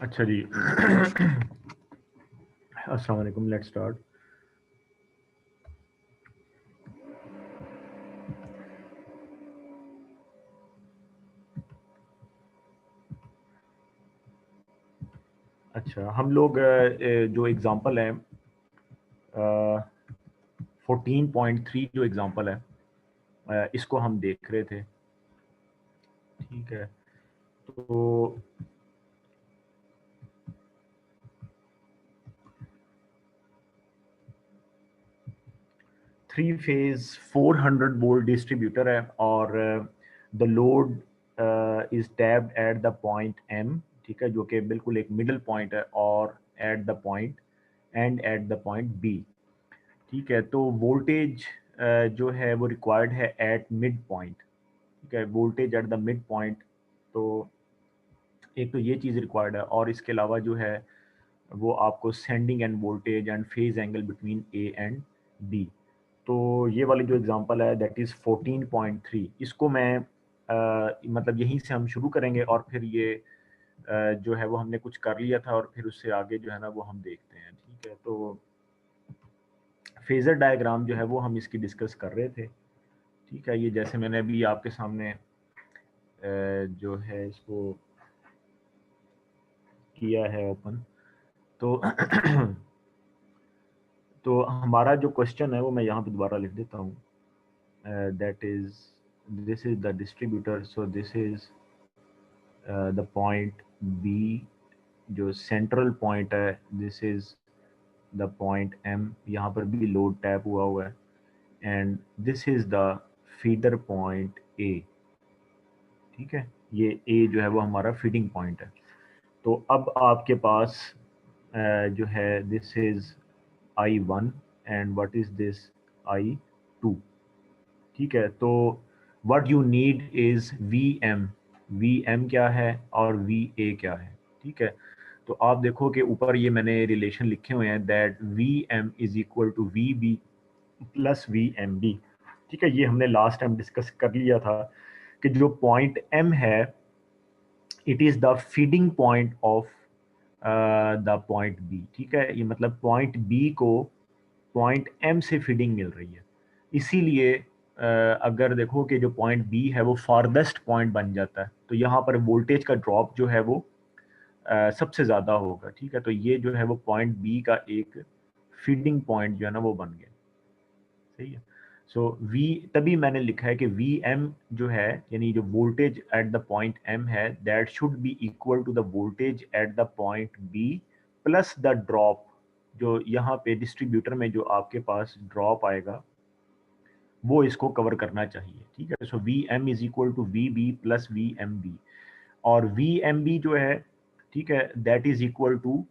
अच्छा जी। अस्सलाम वालेकुम, लेट्स स्टार्ट। अच्छा, हम लोग जो एग्जांपल है 14.3 जो एग्जांपल है इसको हम देख रहे थे। ठीक है, तो थ्री फेज 400 वोल्ट डिस्ट्रीब्यूटर है और the load is tapped at the point M. ठीक है, जो कि बिल्कुल एक मिडल पॉइंट है, और at the point and at the point B. ठीक है, तो वोल्टेज जो है वो रिक्वायर्ड है एट मिड पॉइंट। ठीक है, voltage at the mid point. तो एक तो ये चीज़ रिक्वायर्ड है, और इसके अलावा जो है वो आपको sending end voltage and phase angle between A and B. तो ये वाली जो एग्जांपल है दैट इज़ 14.3, इसको मैं मतलब यहीं से हम शुरू करेंगे, और फिर ये जो है वो हमने कुछ कर लिया था, और फिर उससे आगे जो है ना वो हम देखते हैं। ठीक है, तो फेज़र डायग्राम जो है वो हम इसकी डिस्कस कर रहे थे। ठीक है, ये जैसे मैंने अभी आपके सामने जो है इसको किया है ओपन। तो तो हमारा जो क्वेश्चन है वो मैं यहाँ पे दोबारा लिख देता हूँ। That is, this is the distributor, so this is the point B जो सेंट्रल पॉइंट है, this is the point M, यहाँ पर भी लोड टैप हुआ है, and this is the feeder point A. ठीक है, ये ए जो है वो हमारा फीडिंग पॉइंट है। तो अब आपके पास जो है this is I1 and what is this I2। ठीक है, तो what you need is VM। VM क्या है और VA क्या है। ठीक है, तो आप देखो कि ऊपर ये मैंने रिलेशन लिखे हुए हैं that VM is equal to VB plus VMB। ठीक है, ये हमने लास्ट टाइम डिस्कस कर लिया था कि जो पॉइंट M है, it is the feeding point of the point B. ठीक है, ये मतलब पॉइंट बी को पॉइंट एम से फीडिंग मिल रही है। इसीलिए अगर देखो कि जो पॉइंट बी है वो फारदेस्ट पॉइंट बन जाता है, तो यहाँ पर वोल्टेज का ड्रॉप जो है वो सबसे ज़्यादा होगा। ठीक है, तो ये जो है वो पॉइंट बी का एक फीडिंग पॉइंट जो है ना वो बन गया। सही है। सो वी, तभी मैंने लिखा है कि वी एम जो है, यानी जो voltage at the point M है, that should be equal to the voltage at the point B plus the drop. जो यहाँ पे डिस्ट्रीब्यूटर में जो आपके पास ड्रॉप आएगा वो इसको कवर करना चाहिए। ठीक है, so V M is equal to V B plus V M B, और वी एम बी जो है, ठीक है, that is equal to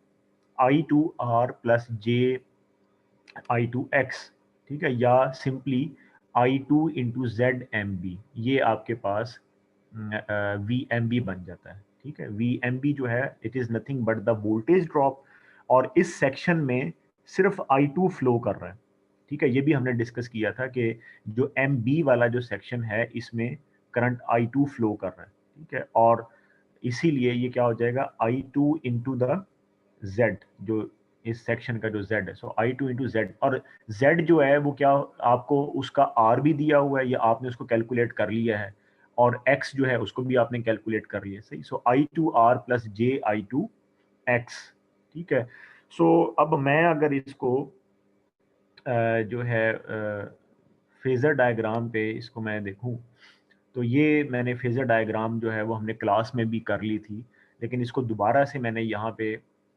I2R plus J I2X। ठीक है, या simply I2 into Z M B, ये आपके पास वी एम बी बन जाता है। ठीक है, वी एम बी जो है it is nothing but the voltage drop, और इस सेक्शन में सिर्फ I2 फ्लो कर रहा है। ठीक है, ये भी हमने डिस्कस किया था कि जो एम बी वाला जो सेक्शन है इसमें करंट I2 फ्लो कर रहा है। ठीक है, और इसीलिए ये क्या हो जाएगा, I2 इंटू द जेड, जो इस सेक्शन का जो जेड है, सो I2 इंटू जेड, और जेड जो है वो क्या, आपको उसका आर भी दिया हुआ है, या आपने उसको कैलकुलेट कर लिया है, और एक्स जो है उसको भी आपने कैलकुलेट कर लिया है। सही, सो I2R प्लस जे I2X। ठीक है, सो अब मैं अगर इसको जो है फेजर डायग्राम पे इसको मैं देखूं, तो ये मैंने फेजर डायग्राम जो है वो हमने क्लास में भी कर ली थी, लेकिन इसको दोबारा से मैंने यहाँ पे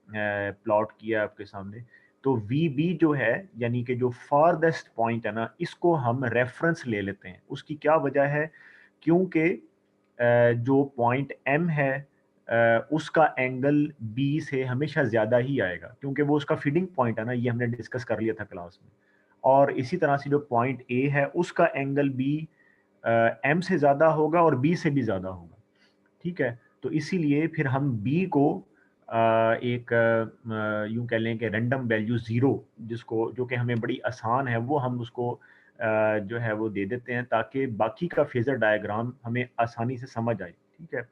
प्लॉट किया आपके सामने। तो वी बी जो है, यानी कि जो फारदेस्ट पॉइंट है ना, इसको हम रेफरेंस ले लेते हैं। उसकी क्या वजह है, क्योंकि जो पॉइंट एम है उसका एंगल बी से हमेशा ज़्यादा ही आएगा, क्योंकि वो उसका फीडिंग पॉइंट है ना, ये हमने डिस्कस कर लिया था क्लास में। और इसी तरह से जो पॉइंट ए है उसका एंगल बी एम से ज़्यादा होगा और बी से भी ज़्यादा होगा। ठीक है, तो इसीलिए फिर हम बी को एक यूं कह लें कि रैंडम वैल्यू ज़ीरो, जिसको जो कि हमें बड़ी आसान है, वो हम उसको जो है वो दे देते हैं, ताकि बाकी का फेजर डायग्राम हमें आसानी से समझ आए। ठीक है,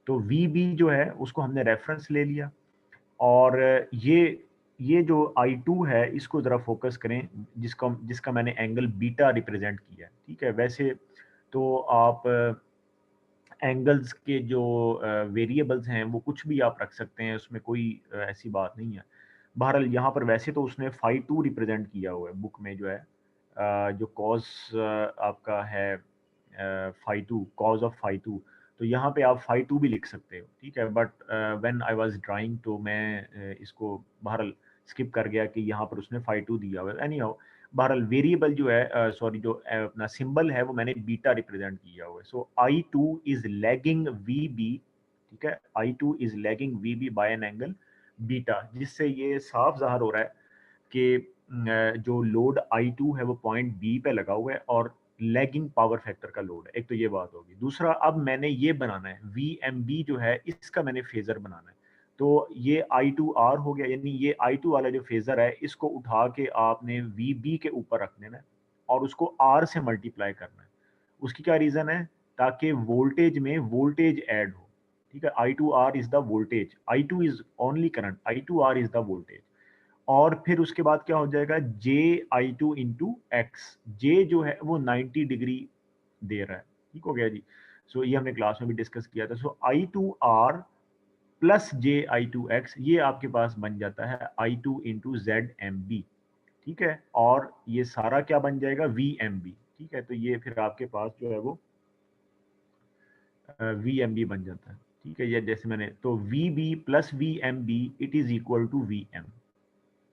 तो वी बी जो है उसको हमने रेफरेंस ले लिया, और ये जो I2 है इसको ज़रा फोकस करें, जिसका मैंने एंगल बीटा रिप्रेजेंट किया है, ठीक है। वैसे तो आप एंगल्स के जो वेरिएबल्स हैं वो कुछ भी आप रख सकते हैं, उसमें कोई ऐसी बात नहीं है। बहरहाल यहाँ पर वैसे तो उसने फाई 2 रिप्रेजेंट किया हुआ है बुक में, जो है जो कॉस आपका है फाई 2, कॉज ऑफ फाई 2, तो यहाँ पे आप फाई 2 भी लिख सकते हो, ठीक है। But when I was drawing तो मैं इसको बहरहाल स्किप कर गया कि यहाँ पर उसने फाई 2 दिया हुआ है। एनी हाउ, बहरहाल वेरिएबल जो है सॉरी जो अपना सिंबल है वो मैंने बीटा रिप्रेजेंट किया हुआ है। सो I2 इज लैगिंग VB, ठीक है। I2 is lagging VB by an angle beta, जिससे ये साफ ज़ाहिर हो रहा है कि जो लोड I2 है वो पॉइंट बी पे लगा हुआ है और लैगिंग पावर फैक्टर का लोड है। एक तो ये बात होगी। दूसरा, अब मैंने ये बनाना है VMB जो है इसका मैंने फेजर बनाना है। तो ये I2R हो गया, यानी ये I2 वाला जो फेजर है इसको उठा के आपने VB के ऊपर रख देना है और उसको R से मल्टीप्लाई करना है। उसकी क्या रीज़न है? ताकि वोल्टेज में वोल्टेज ऐड हो, ठीक है। I2R is the voltage, I2 is only current, I2R is the voltage. और फिर उसके बाद क्या हो जाएगा, J I2 इंटू एक्स। जे जो है वो 90 डिग्री दे रहा है, ठीक हो गया जी। सो ये हमने क्लास में भी डिस्कस किया था। सो I2R प्लस J I2X, ये आपके पास बन जाता है I2 इंटू ZMB, ठीक है। और ये सारा क्या बन जाएगा, VMB, ठीक है। तो ये फिर आपके पास जो है वो VMB बन जाता है, ठीक है। ये जैसे मैंने तो VB plus VMB it is equal to VM।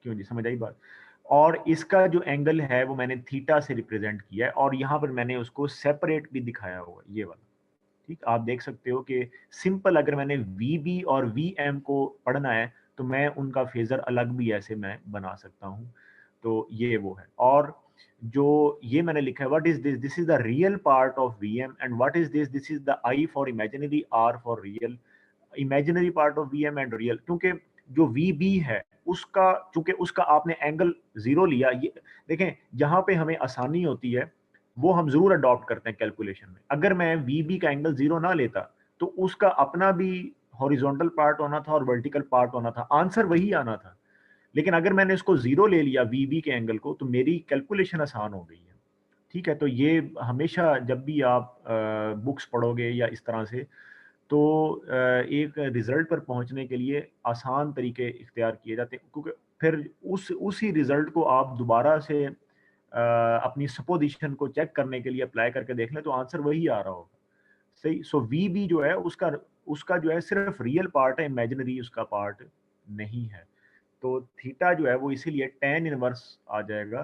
क्यों जी, समझ आई बात? और इसका जो एंगल है वो मैंने थीटा से रिप्रेजेंट किया है, और यहाँ पर मैंने उसको सेपरेट भी दिखाया हुआ है, ये वाला, ठीक। आप देख सकते हो कि सिंपल अगर मैंने VB और VM को पढ़ना है तो मैं उनका फेजर अलग भी ऐसे मैं बना सकता हूँ। तो ये वो है। और जो ये मैंने लिखा है, what is this, this is the real part of VM, and what is this, this is the I for imaginary, R for real. Imaginary part of VM and real, क्योंकि जो VB है उसका, चूंकि उसका आपने एंगल जीरो लिया, ये देखें जहां पे हमें आसानी होती है वो हम जरूर अडॉप्ट करते हैं कैलकुलेशन में। अगर मैं VB का एंगल जीरो ना लेता तो उसका अपना भी हॉरिजॉन्टल पार्ट होना था और वर्टिकल पार्ट होना था, आंसर वही आना था। लेकिन अगर मैंने इसको जीरो ले लिया VB के एंगल को, तो मेरी कैलकुलेशन आसान हो गई है, ठीक है। तो ये हमेशा जब भी आप बुक्स पढ़ोगे या इस तरह से, तो एक रिजल्ट पर पहुंचने के लिए आसान तरीके इख्तियार किए जाते हैं, क्योंकि फिर उसी रिजल्ट को आप दोबारा से अपनी सपोजिशन को चेक करने के लिए अप्लाई करके देख लें तो आंसर वही आ रहा होगा, सही। सो वी बी जो है उसका उसका जो है सिर्फ रियल पार्ट है, इमेजिनरी उसका पार्ट नहीं है। तो थीटा जो है वो इसीलिए tan इनवर्स आ जाएगा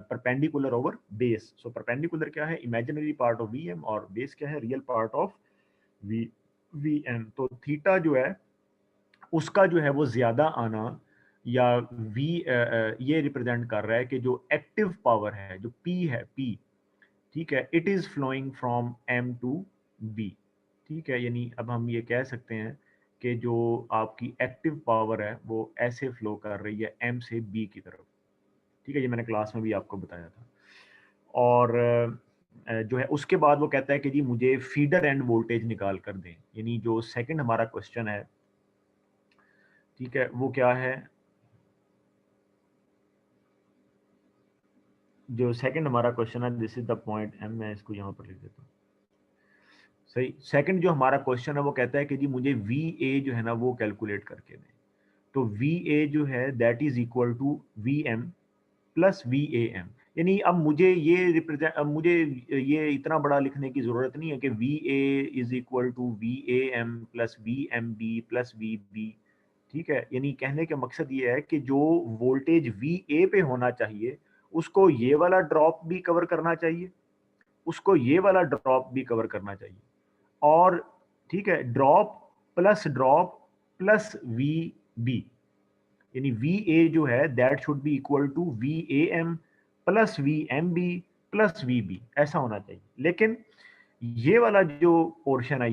perpendicular over base. So perpendicular क्या है, इमेजिनरी पार्ट ऑफ VM, और बेस क्या है, रियल पार्ट ऑफ VM। तो थीटा जो है उसका जो है वो ज्यादा आना, या ये रिप्रेजेंट कर रहा है कि जो एक्टिव पावर है, जो P है, P, ठीक है, it is flowing from M to B, ठीक है। यानी अब हम ये कह सकते हैं कि जो आपकी एक्टिव पावर है वो ऐसे फ्लो कर रही है M से B की तरफ, ठीक है। ये मैंने क्लास में भी आपको बताया था। और जो है उसके बाद वो कहता है कि जी मुझे फीडर एंड वोल्टेज निकाल कर दें, यानी जो सेकंड हमारा क्वेश्चन है, ठीक है, वो क्या है, जो सेकंड हमारा क्वेश्चन है, this is the point M, मैं इसको यहाँ पर लिख देता हूँ, सही। सेकंड जो हमारा क्वेश्चन है वो कहता है कि जी मुझे VA जो है ना वो कैलकुलेट करके दें। तो VA जो है that is equal to VM plus VAM। यानी अब मुझे ये रिप्रेजेंट, अब मुझे ये इतना बड़ा लिखने की जरूरत नहीं है कि VA is equal to VAM plus VMB plus VB, ठीक है। यानी कहने का मकसद ये है कि जो वोल्टेज VA पे होना चाहिए उसको ये वाला ड्रॉप भी कवर करना चाहिए, उसको ये वाला ड्रॉप भी कवर करना चाहिए, और ठीक है, ड्रॉप प्लस VB, यानी VA जो है that should be equal to VAM plus VMB plus VB, ऐसा होना चाहिए। लेकिन ये वाला जो पोर्शन है,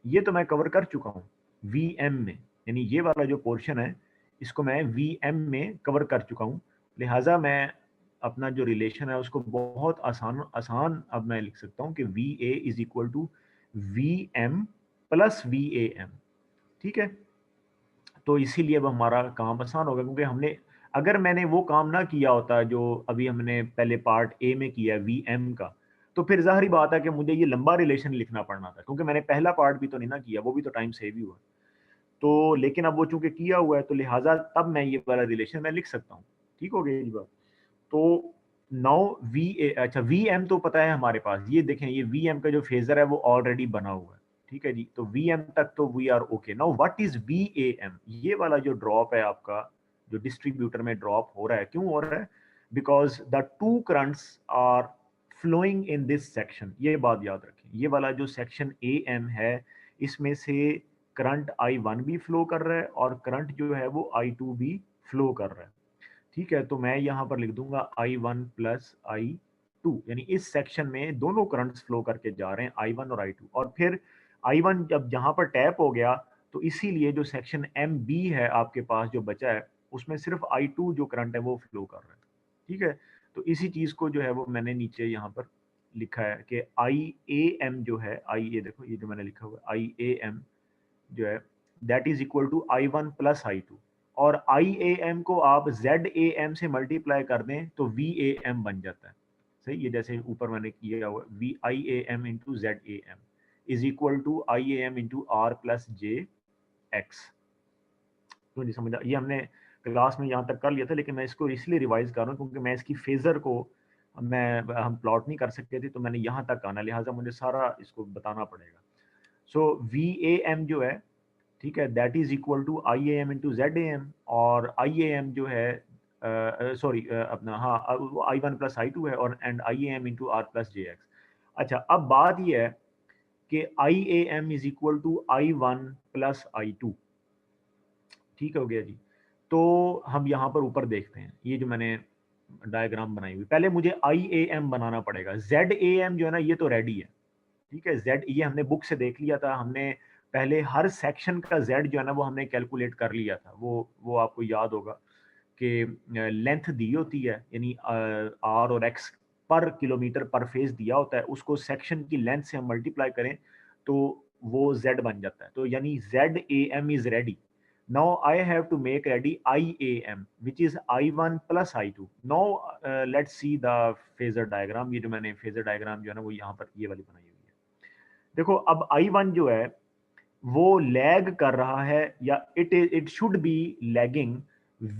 ये तो मैं कवर कर चुका हूँ VM में, यानी ये वाला जो पोर्शन है इसको मैं VM में कवर कर चुका हूँ। लिहाजा मैं अपना जो रिलेशन है उसको बहुत आसान आसान अब मैं लिख सकता हूँ कि VA is equal to VM plus VAM, ठीक है। तो इसीलिए अब हमारा काम आसान होगा, क्योंकि हमने, अगर मैंने वो काम ना किया होता जो अभी हमने पहले पार्ट ए में किया VM का, तो फिर ज़ाहिर बात है कि मुझे ये लंबा रिलेशन लिखना पड़ना था, क्योंकि मैंने पहला पार्ट भी तो नहीं ना किया, वो भी तो टाइम सेव ही हुआ। तो लेकिन अब वो चूंकि किया हुआ है, तो लिहाजा तब मैं ये वाला रिलेशन मैं लिख सकता हूँ। ठीक हो गई बात। तो नाउ अच्छा VM तो पता है हमारे पास, ये देखें, ये VM का जो फेजर है वो ऑलरेडी बना हुआ है, ठीक है जी। तो VM तक तो we are okay. Now what is VAM? ये वाला जो ड्रॉप है आपका, जो डिस्ट्रीब्यूटर में ड्रॉप हो रहा है, क्यों हो रहा है? Because the two currents are flowing in this section. ये बात याद रखें, ये वाला जो सेक्शन AM है, इसमें से करंट I1 भी फ्लो कर रहा है और करंट जो है वो I2 भी फ्लो कर रहा है, ठीक है। तो मैं यहाँ पर लिख दूंगा I1 प्लस I2, यानी इस सेक्शन में दोनों करंट्स फ्लो करके जा रहे हैं, I1 और I2। और फिर I1 जब यहाँ पर टैप हो गया, तो इसीलिए जो सेक्शन MB है आपके पास जो बचा है, उसमें सिर्फ I2 जो करंट है वो फ्लो कर रहा है, ठीक है। तो इसी चीज को जो है वो मैंने नीचे यहाँ पर लिखा है कि IAM जो है, ये देखो, ये जो मैंने लिखा हुआ है IAM जो है, that is equal to I1 plus I2। और IAM को आप ZAM से मल्टीप्लाई कर दें तो VAM बन जाता है, सही। ये जैसे ऊपर मैंने किया हुआ IAM into ZAM is equal to IAM into R plus JX। तो नहीं समझा? ये हमने क्लास में यहाँ तक कर लिया था, लेकिन मैं इसको इसलिए रिवाइज कर रहा हूँ क्योंकि मैं इसकी फेजर को हम प्लॉट नहीं कर सकते थे, तो मैंने यहाँ तक आना, लिहाजा मुझे सारा इसको बताना पड़ेगा। सो VAM जो है, ठीक है, that is equal to IAM into ZAM। और IAM जो है, सॉरी अपना, हाँ, I1 प्लस I2 है, और and IAM into R plus JX। अच्छा, अब बात ये है कि IAM is equal to I1 plus I2, ठीक हो गया जी। तो हम यहाँ पर ऊपर देखते हैं, ये जो मैंने डायग्राम बनाई हुई, पहले मुझे IAM बनाना पड़ेगा। ZAM जो है ना, ये तो रेडी है, ठीक है। Z ये हमने बुक से देख लिया था, हमने पहले हर सेक्शन का Z जो है ना वो हमने कैलकुलेट कर लिया था। वो आपको याद होगा कि लेंथ दी होती है, यानी R और X पर किलोमीटर पर फेज दिया होता है, उसको सेक्शन की लेंथ से हम मल्टीप्लाई करें तो वो Z बन जाता है। तो यानी ZAM is ready. Now I have to make ready IAM, which is I1 plus I2. Now let's see the phasor diagram। ये जो मैंने phasor diagram जो है ना वो यहाँ पर ये वाली बनाई हुई है। देखो, अब I1 जो है वो लैग कर रहा है, या it should be lagging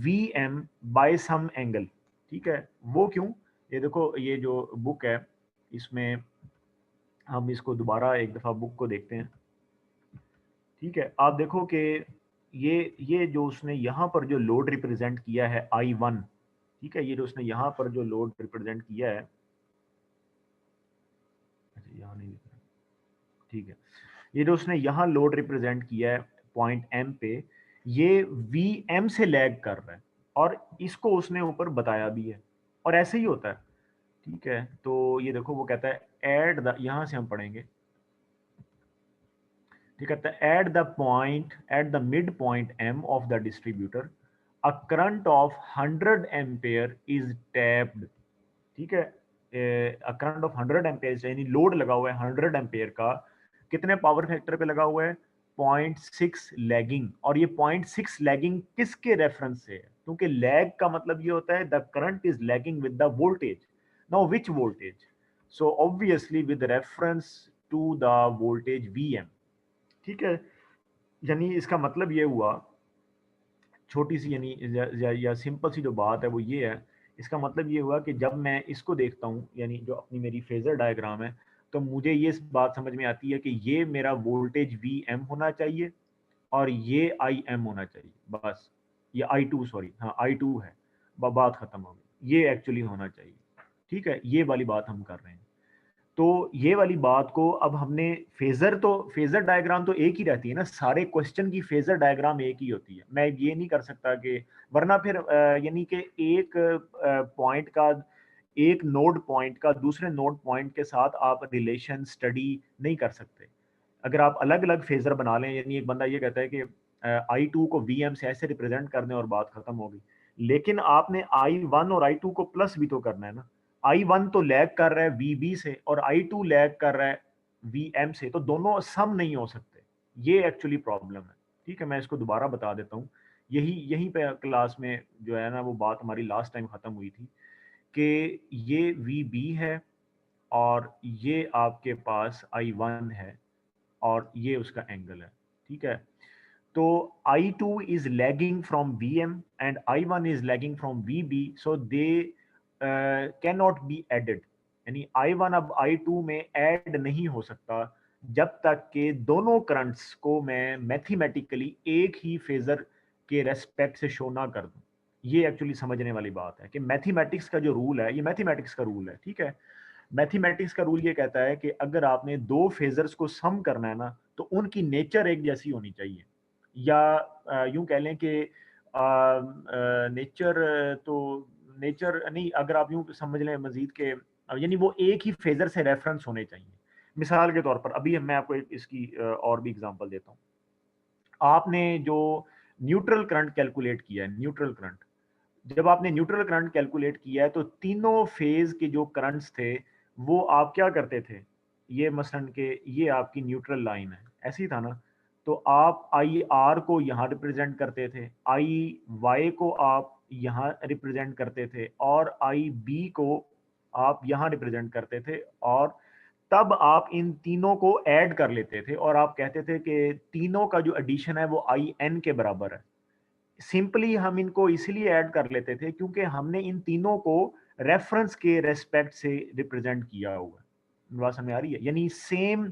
VM by some angle, ठीक है। वो क्यों? ये देखो, ये जो बुक है, इसमें हम इसको दोबारा एक दफ़ा बुक को देखते हैं, ठीक है। आप देखो कि ये जो उसने यहाँ पर जो लोड रिप्रेजेंट किया है I1, ठीक है, ये जो उसने यहाँ पर जो लोड रिप्रेजेंट किया है, अच्छा यहाँ नहीं लिख रहा, ठीक है, ये जो उसने यहाँ लोड रिप्रेजेंट किया है पॉइंट M पे, ये VM से लैग कर रहा है, और इसको उसने ऊपर बताया भी है, और ऐसे ही होता है, ठीक है। तो ये देखो, वो कहता है एट द, यहाँ से हम पढ़ेंगे, ठीक है, eight the point, at the mid point M of the distributor a current of 100 ampere is tapped, ठीक है। करंट ऑफ 100 एम्पेयर, यानी लोड लगा हुआ है 100 एम्पेयर का, कितने पावर फैक्टर पे लगा हुआ है? 0.6 लैगिंग। और ये 0.6 लैगिंग किसके रेफरेंस से है? क्योंकि लैग का मतलब ये होता है the current is lagging with the voltage. Now which voltage? So obviously with reference to the voltage VM, ठीक है। यानी इसका मतलब ये हुआ, छोटी सी यानी या सिंपल सी जो बात है वो ये है, इसका मतलब ये हुआ कि जब मैं इसको देखता हूँ, यानी जो अपनी मेरी फेजर डायग्राम है, तो मुझे ये बात समझ में आती है कि ये मेरा वोल्टेज VM होना चाहिए और ये IM होना चाहिए, बस। ये I2, सॉरी, हाँ I2 है, बात खत्म हो गई, ये एक्चुअली होना चाहिए, ठीक है। ये वाली बात हम कर रहे हैं। तो ये वाली बात को अब हमने, फेजर डायग्राम तो एक ही रहती है ना, सारे क्वेश्चन की फेजर डायग्राम एक ही होती है। मैं ये नहीं कर सकता कि, वरना फिर यानी कि एक पॉइंट का, एक नोड पॉइंट का दूसरे नोड पॉइंट के साथ आप रिलेशन स्टडी नहीं कर सकते। अगर आप अलग अलग फेजर बना लें, यानी एक बंदा ये कहता है कि I2 को VM से ऐसे रिप्रेजेंट कर दें और बात खत्म हो गई, लेकिन आपने I1 और I2 को प्लस भी तो करना है ना। I1 तो लैग कर रहा है VB से और I2 लैग कर रहा है VM से, तो दोनों सम नहीं हो सकते, ये एक्चुअली प्रॉब्लम है। ठीक है, मैं इसको दोबारा बता देता हूँ। यहीं पे क्लास में जो है ना वो बात हमारी लास्ट टाइम ख़त्म हुई थी कि ये वी बी है और ये आपके पास आई वन है और ये उसका एंगल है। ठीक है, तो I2 is lagging from VM and I1 is lagging from VB, so they cannot be added। यानी I1 अब I2 में ऐड नहीं हो सकता जब तक कि दोनों करंट्स को मैं मैथमेटिकली एक ही फेजर के रेस्पेक्ट से शो ना कर दूं। ये एक्चुअली समझने वाली बात है कि मैथमेटिक्स का जो रूल है, ये मैथमेटिक्स का रूल है। ठीक है, मैथमेटिक्स का रूल ये कहता है कि अगर आपने दो फेजर्स को सम करना है ना, तो उनकी नेचर एक जैसी होनी चाहिए, या यूं कह लें कि नेचर, तो नेचर नहीं, अगर आप यूं समझ लें मजीद के, यानी वो एक ही फेजर से रेफरेंस होने चाहिए। मिसाल के तौर पर अभी मैं आपको इसकी और भी एग्जांपल देता हूँ। आपने जो न्यूट्रल करंट कैलकुलेट किया है, न्यूट्रल करंट, जब आपने न्यूट्रल करंट कैलकुलेट किया है तो तीनों फेज के जो करंट्स थे वो आप क्या करते थे, ये मसलन के ये आपकी न्यूट्रल लाइन है, ऐसे ही था ना, तो आप आई आर को यहाँ रिप्रेजेंट करते थे, आई वाई को आप यहाँ रिप्रेजेंट करते थे और आई बी को आप यहाँ रिप्रेजेंट करते थे, और तब आप इन तीनों को ऐड कर लेते थे और आप कहते थे कि तीनों का जो एडिशन है वो आई एन के बराबर है। सिंपली हम इनको इसलिए ऐड कर लेते थे क्योंकि हमने इन तीनों को रेफरेंस के रेस्पेक्ट से रिप्रेजेंट किया हुआ है। बात समझ आ रही है? यानी same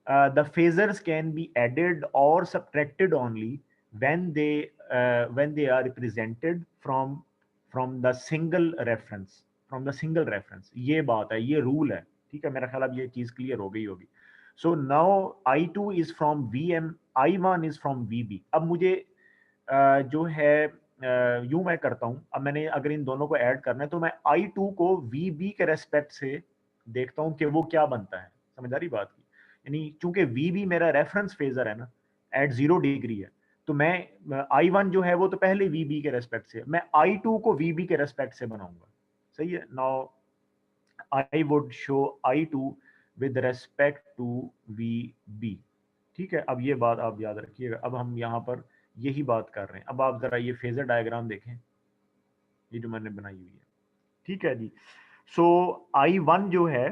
the phasors can be added और subtracted only when they are represented from the single reference। ये बात है, ये रूल है। ठीक है, मेरा ख्याल अब ये चीज क्लियर हो गई होगी। So now I2 is from VM, I1 is from VB। अब मुझे जो है यूं मैं करता हूं, अब मैंने अगर इन दोनों को ऐड करना है तो मैं I2 को VB के रेस्पेक्ट से देखता हूं कि वो क्या बनता है। समझ आ रही बात की? यानी चूंकि VB मेरा रेफरेंस फेजर है ना, एट 0 डिग्री है, तो मैं I1 जो है वो तो पहले VB के रेस्पेक्ट से, मैं I2 को VB के रेस्पेक्ट से बनाऊंगा। सही है। Now I would show I2 with respect to VB। ठीक है, अब ये बात आप याद रखिएगा। अब हम यहाँ पर यही बात कर रहे हैं। अब आप जरा ये फेजर डायग्राम देखें, ये जो मैंने बनाई हुई है। ठीक है जी। सो I1 जो है,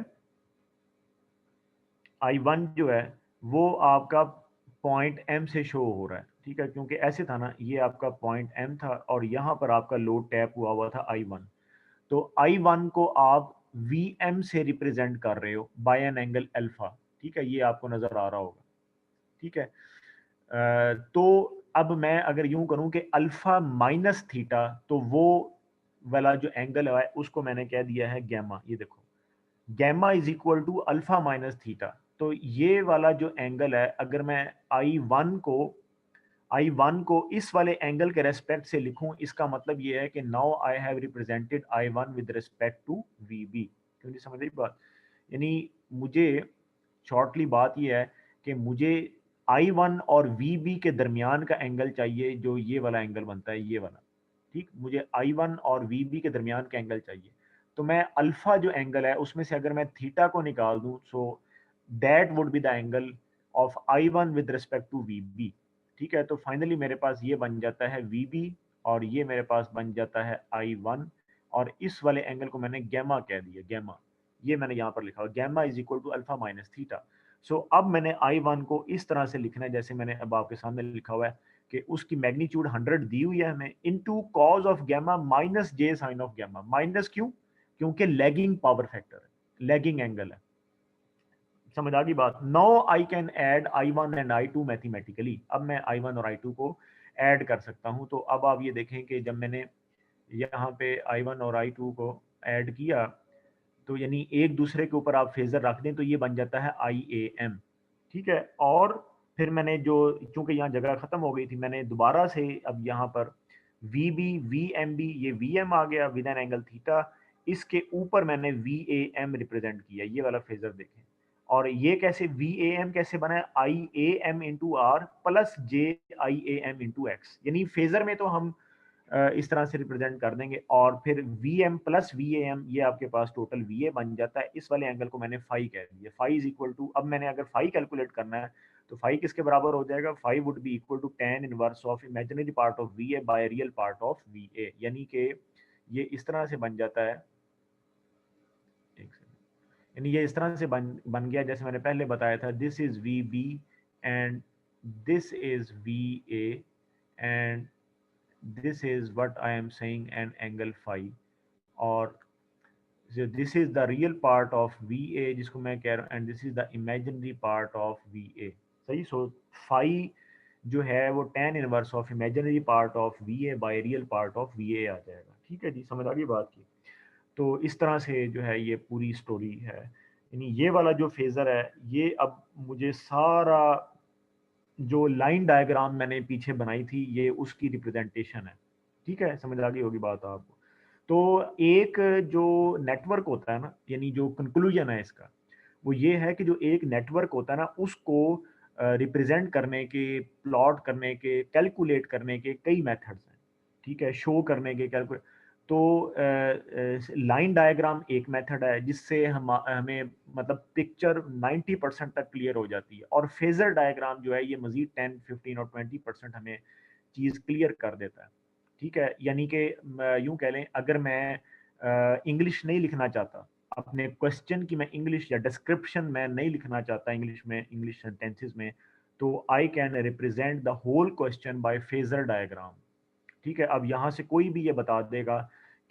I1 जो है वो आपका पॉइंट M से शो हो रहा है। ठीक है, क्योंकि ऐसे था ना, ये आपका पॉइंट M था और यहाँ पर आपका लोड टैप हुआ था I1। तो I1 को आप VM से रिप्रेजेंट कर रहे हो बाय एन एंगल अल्फा। ठीक है, ये आपको नजर आ रहा होगा। ठीक है, तो अब मैं अगर यूं करूं कि अल्फा माइनस थीटा, तो वो वाला जो एंगल है उसको मैंने कह दिया है गैमा। ये देखो, gamma is equal to alpha minus theta. तो ये वाला जो एंगल है, अगर मैं आई वन को इस वाले एंगल के रेस्पेक्ट से लिखूं, इसका मतलब ये है कि now I have represented I1 with respect to VB। क्योंकि समझ रही बात? यानी मुझे शॉर्टली बात ये है कि मुझे I1 और VB के दरमियान का एंगल चाहिए, जो ये वाला एंगल बनता है, ये वाला। ठीक, मुझे I1 और VB के दरमियान का एंगल चाहिए। तो मैं अल्फा जो एंगल है उसमें से अगर मैं थीटा को निकाल दूं, so that would be the angle of I1 with respect to VB। ठीक है, तो फाइनली मेरे पास ये बन जाता है VB और ये मेरे पास बन जाता है I1, और इस वाले एंगल को मैंने गैमा कह दिया, गैमा। ये मैंने यहाँ पर लिखा हुआ, gamma is equal to alpha minus theta. So अब मैंने I1 को इस तरह से लिखना है जैसे मैंने अब आपके सामने लिखा हुआ है कि उसकी मैग्नीट्यूड 100 दी हुई है हमें, into cos of gamma minus J sine of gamma. Minus क्यों? क्योंकि लैगिंग पावर फैक्टर है, लैगिंग एंगल है। समझ आ गई बात? No I can add I1 and I2 mathematically. अब मैं I1 और I2 को ऐड कर सकता हूं। तो अब आप ये देखें कि जब मैंने यहाँ पे I1 और I2 को ऐड किया, तो यानी एक दूसरे के ऊपर आप फेजर रख दें तो ये बन जाता है IAM। ठीक है, और फिर मैंने जो, चूंकि यहाँ जगह खत्म हो गई थी, मैंने दोबारा से अब यहाँ पर VB VMB, ये VM आ गया विद एन एंगल थीटा, इसके ऊपर मैंने VAM रिप्रेजेंट किया, ये वाला फेजर देखें। और ये कैसे VAM कैसे बना है? IAM into R plus JIAM into X. यानी फेजर में तो हम इस तरह से रिप्रेजेंट कर देंगे, और फिर VM प्लस VAM, ये आपके पास टोटल VA बन जाता है। इस वाले एंगल को मैंने फाई कह दिया। फाई इज इक्वल टू, अब मैंने अगर फाई कैलकुलेट करना है तो फाई किसके बराबर हो जाएगा, phi would be equal to tan inverse of imaginary part of V A by real part of V A, यानी कि ये इस तरह से बन जाता है, एक सेकंड, यानी ये इस तरह से बन गया जैसे मैंने पहले बताया था, this is V B and this is V A and this is what I am saying an angle phi, और this is the real part of V A जिसको मैं कह रहा हूँ, and this is the imaginary part of V A. सही, so phi जो है वो tan inverse of imaginary part of V A by real part of V A आ जाएगा। ठीक है जी, समझ आ गई बात की। तो इस तरह से जो है ये पूरी स्टोरी है, यानी ये वाला जो फेज़र है ये अब मुझे सारा जो लाइन डायग्राम मैंने पीछे बनाई थी ये उसकी रिप्रेजेंटेशन है। ठीक है, समझ आ गई होगी बात आपको। तो एक जो नेटवर्क होता है ना, यानी जो कंक्लूजन है इसका वो ये है कि जो एक नेटवर्क होता है ना उसको रिप्रेजेंट करने के, प्लॉट करने के, कैलकुलेट करने के कई मेथड्स हैं। ठीक है, शो करने के, कैलकुलेट, तो लाइन डायग्राम एक मेथड है जिससे हमें मतलब पिक्चर 90% तक क्लियर हो जाती है, और फेजर डायग्राम जो है ये मजीद 10, 15 और 20% हमें चीज़ क्लियर कर देता है। ठीक है, यानी कि यूं कह लें, अगर मैं इंग्लिश नहीं लिखना चाहता, अपने क्वेश्चन की मैं इंग्लिश या डिस्क्रिप्शन में नहीं लिखना चाहता इंग्लिश में, इंग्लिश सेंटेंसेस में, तो I can represent the whole question by phasor diagram. ठीक है, अब यहाँ से कोई भी ये बता देगा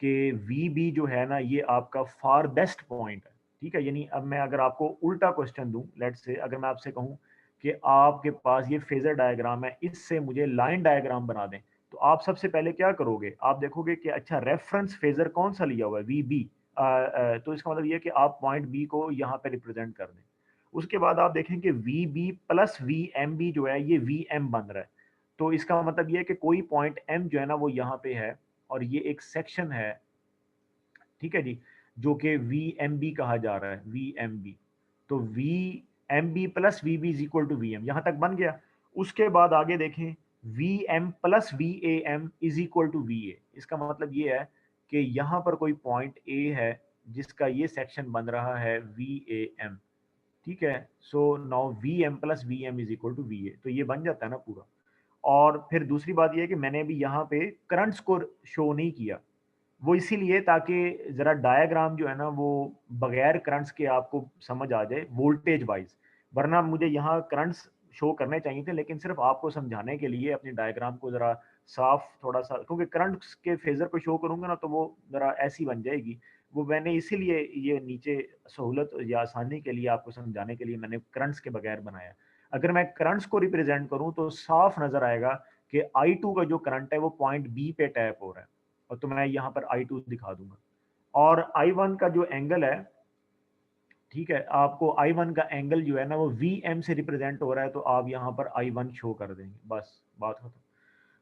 कि वी बी जो है ना ये आपका फार बेस्ट पॉइंट है। ठीक है, यानी अब मैं अगर आपको उल्टा क्वेश्चन दूं, लेट्स से अगर मैं आपसे कहूं कि आपके पास ये फेजर डायग्राम है, इससे मुझे लाइन डायग्राम बना दें, तो आप सबसे पहले क्या करोगे, आप देखोगे कि अच्छा रेफरेंस फेजर कौन सा लिया हुआ है, वी बी, तो इसका मतलब ये है कि आप पॉइंट बी को यहाँ पे रिप्रेजेंट कर दें। उसके बाद आप देखें कि V B plus V M B जो है ये वी एम बन रहा है, तो इसका मतलब ये है कि कोई पॉइंट एम जो है ना वो यहाँ पे है, और ये एक सेक्शन है, ठीक है जी, जो कि वी एम बी कहा जा रहा है, वी एम बी। तो V M B plus V B is equal to V M, यहाँ तक बन गया। उसके बाद आगे देखें, V M plus V A M is equal to V A, इसका मतलब ये है कि यहाँ पर कोई पॉइंट ए है जिसका ये सेक्शन बन रहा है वी ए एम। ठीक है, so now V M plus V M is equal to V A, तो ये बन जाता है ना पूरा। और फिर दूसरी बात यह है कि मैंने अभी यहाँ पे करंट्स को शो नहीं किया, वो इसीलिए ताकि ज़रा डायग्राम जो है ना वो बगैर करंट्स के आपको समझ आ जाए वोल्टेज वाइज, वरना मुझे यहाँ करंट्स शो करने चाहिए थे, लेकिन सिर्फ आपको समझाने के लिए अपनी डायग्राम को ज़रा साफ थोड़ा सा, क्योंकि करंट्स के फेज़र को शो करूँगा ना तो वो ज़रा ऐसी बन जाएगी, वो मैंने इसीलिए ये नीचे सहूलत या आसानी के लिए आपको समझाने के लिए मैंने करंट्स के बगैर बनाया। अगर मैं करंट्स को रिप्रेजेंट करूं तो साफ नजर आएगा कि I2 का जो करंट है वो पॉइंट बी पे टैप हो रहा है, और तो मैं यहाँ पर I2 दिखा दूंगा, और I1 का जो एंगल है, ठीक है, आपको I1 का एंगल जो है ना वो VM से रिप्रेजेंट हो रहा है, तो आप यहाँ पर I1 शो कर देंगे, बस बात खत्म।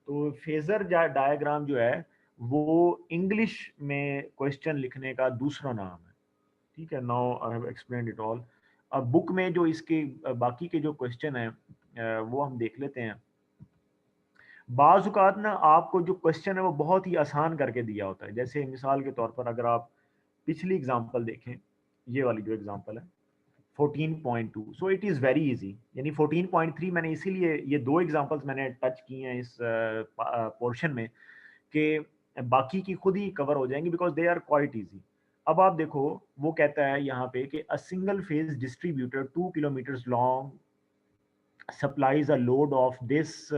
तो फेजर डायग्राम जो है वो इंग्लिश में क्वेश्चन लिखने का दूसरा नाम है। ठीक है, now I have explained it all. अब बुक में जो इसके बाकी के जो क्वेश्चन हैं वो हम देख लेते हैं। बाज़ ना आपको जो क्वेश्चन है वो बहुत ही आसान करके दिया होता है, जैसे मिसाल के तौर पर अगर आप पिछली एग्जांपल देखें, ये वाली जो एग्जांपल है 14.2, so it is very easy, यानी 14.3 मैंने इसीलिए ये दो एग्जांपल्स मैंने टच किए हैं इस पोर्शन में कि बाकी की खुद ही कवर हो जाएंगी because they are quite easy. अब आप देखो, वो कहता है यहाँ पे कि a single phase distributor 2 kilometre long supplies a load of this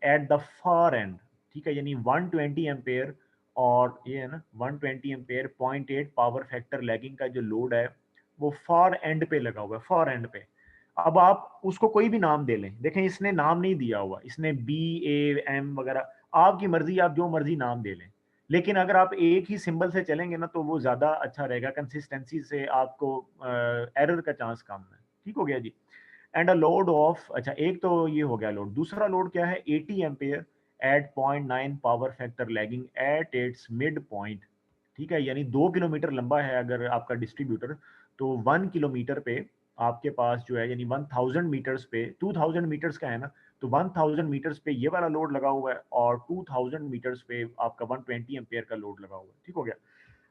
at the far end। ठीक है, यानी 120 एम्पेयर, और ये है ना 120 एम्पेयर 0.8 पावर फैक्टर लैगिंग का जो लोड है वो फार एंड पे लगा हुआ है, फार एंड पे। अब आप उसको कोई भी नाम दे लें, देखें इसने नाम नहीं दिया हुआ, इसने बी ए एम वगैरह, आपकी मर्जी, आप जो मर्जी नाम दे लें, लेकिन अगर आप एक ही सिंबल से चलेंगे ना तो वो ज़्यादा अच्छा रहेगा, कंसिस्टेंसी से आपको एरर का चांस कम है। ठीक हो गया जी। एंड अ लोड ऑफ, अच्छा एक तो ये हो गया लोड, दूसरा लोड क्या है, 80 ampere at 0.9 power factor lagging at its mid point. ठीक है, यानी 2 किलोमीटर लंबा है अगर आपका डिस्ट्रीब्यूटर, तो 1 किलोमीटर पे आपके पास जो है, यानी 1000 मीटर्स पे, 2000 मीटर्स का है ना, तो 1000 मीटर्स पे ये वाला लोड लगा हुआ है, और 2000 मीटर्स पे आपका 120 एम्पेयर का लोड लगा हुआ है। ठीक हो गया,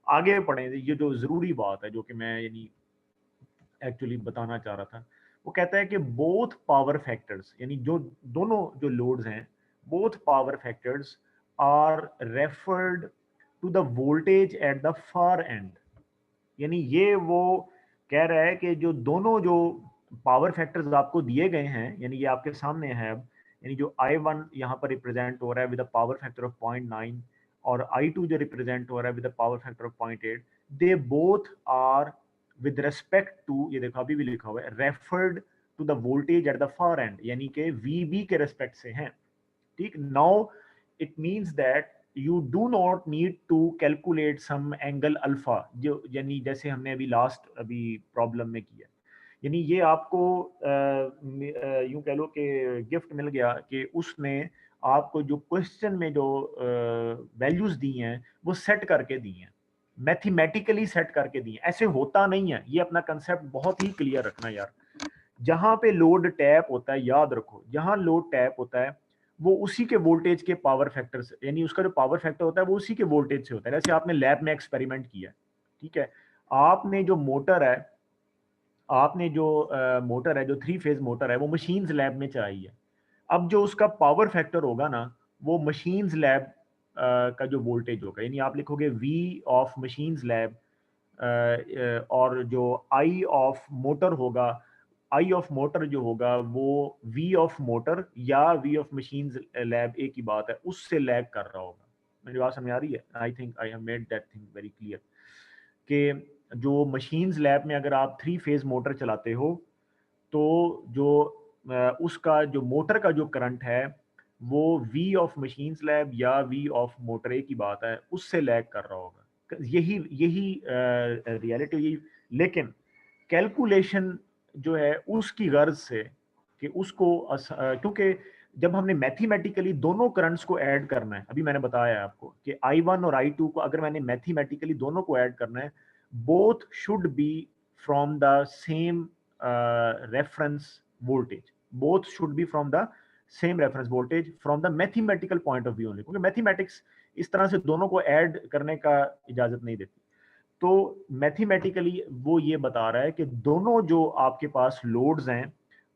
आगे पढ़ें, ये जो ज़रूरी बात है जो कि मैं यानी एक्चुअली बताना चाह रहा था। वो कहता है कि बोथ पावर फैक्टर्स, यानी जो दोनों जो लोड्स हैं, both power factors are referred to the voltage at the far end. यानी ये वो कह रहा है कि जो दोनों जो पावर फैक्टर्स आपको दिए गए हैं, यानी ये आपके सामने है अब, यानी जो I1 यहाँ पर रिप्रेजेंट हो रहा है with a power factor of 0.9 और I2 जो रिप्रेजेंट हो रहा है with a power factor of 0.8, they both are with respect to, ये देखो अभी भी लिखा हुआ है, referred to the voltage at the far end, यानी कि VB के रेस्पेक्ट से हैं। ठीक, now it means that you do not need to calculate some angle alpha, जो यानी जैसे हमने अभी लास्ट अभी प्रॉब्लम में किया, यानी ये आपको यूं कह लो कि गिफ्ट मिल गया कि उसने आपको जो क्वेश्चन में जो वैल्यूज दी हैं वो सेट करके दी हैं, मैथमेटिकली सेट करके दी हैं। ऐसे होता नहीं है, ये अपना कंसेप्ट बहुत ही क्लियर रखना यार। जहां पे लोड टैप होता है, याद रखो, जहां लोड टैप होता है वो उसी के वोल्टेज के पावर फैक्टर से, यानी उसका जो पावर फैक्टर होता है वो उसी के वोल्टेज से होता है। जैसे आपने लैब में एक्सपेरिमेंट किया, ठीक है, आपने जो मोटर है, आपने जो मोटर है, जो 3 फेज मोटर है, वो मशीन्स लैब में चलाई है। अब जो उसका पावर फैक्टर होगा ना, वो मशीन्स लैब का जो वोल्टेज होगा, यानी आप लिखोगे वी ऑफ मशीन्स लैब, और जो आई ऑफ मोटर होगा, आई ऑफ मोटर जो होगा वो वी ऑफ मोटर या वी ऑफ मशीन्स लैब, एक ही बात है, उससे लैग कर रहा होगा। मेरी बात समझ आ रही है? I think I have made that thing very clear कि जो मशीन्स लैब में अगर आप 3 फेज मोटर चलाते हो तो जो उसका जो मोटर का जो करंट है वो वी ऑफ मशीन्स लैब या वी ऑफ मोटर, एक ही बात है, उससे लैग कर रहा होगा। यही यही रियलिटी, यही। लेकिन कैलकुलेशन जो है उसकी गर्ज से कि उसको क्योंकि जब हमने मैथमेटिकली दोनों करंट्स को ऐड करना है, अभी मैंने बताया आपको कि I1 और I2 को अगर मैंने मैथमेटिकली दोनों को ऐड करना है, both should be from the same reference voltage, both should be from the same reference voltage from the mathematical point of view only, क्योंकि मैथमेटिक्स इस तरह से दोनों को ऐड करने का इजाजत नहीं देती। तो मैथमेटिकली वो ये बता रहा है कि दोनों जो आपके पास लोड्स हैं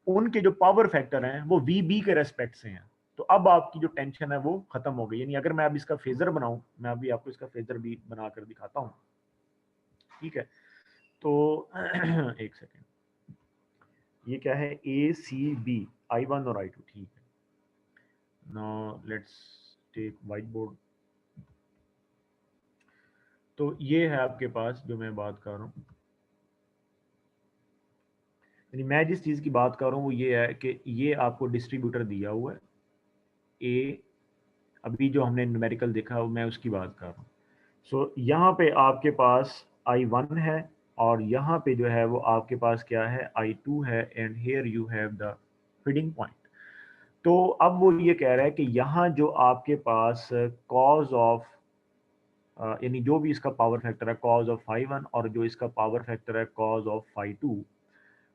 उनके जो पावर फैक्टर हैं वो VB के रेस्पेक्ट से हैं। तो अब आपकी जो टेंशन है वो खत्म हो गई। यानी अगर मैं अब इसका फेजर बनाऊं, मैं अभी आपको इसका फेजर भी बनाकर दिखाता हूं, ठीक है? तो एक सेकेंड, ये क्या है, ACB, I1 और I2, ठीक है। Now let's take white board. तो ये है आपके पास जो मैं बात कर रहा हूँ, यानी मैं जिस चीज़ की बात कर रहा हूँ वो ये है कि ये आपको डिस्ट्रीब्यूटर दिया हुआ है ए, अभी जो हमने न्यूमेरिकल देखा वो मैं उसकी बात कर रहा हूँ। सो यहाँ पे आपके पास I1 है और यहाँ पे जो है वो आपके पास क्या है, I2 है, and here you have the feeding point. तो अब वो ये कह रहा है कि यहाँ जो आपके पास कॉज ऑफ, यानी जो भी इसका पावर फैक्टर है कॉज ऑफ I1 और जो इसका पावर फैक्टर है कॉज ऑफ I2,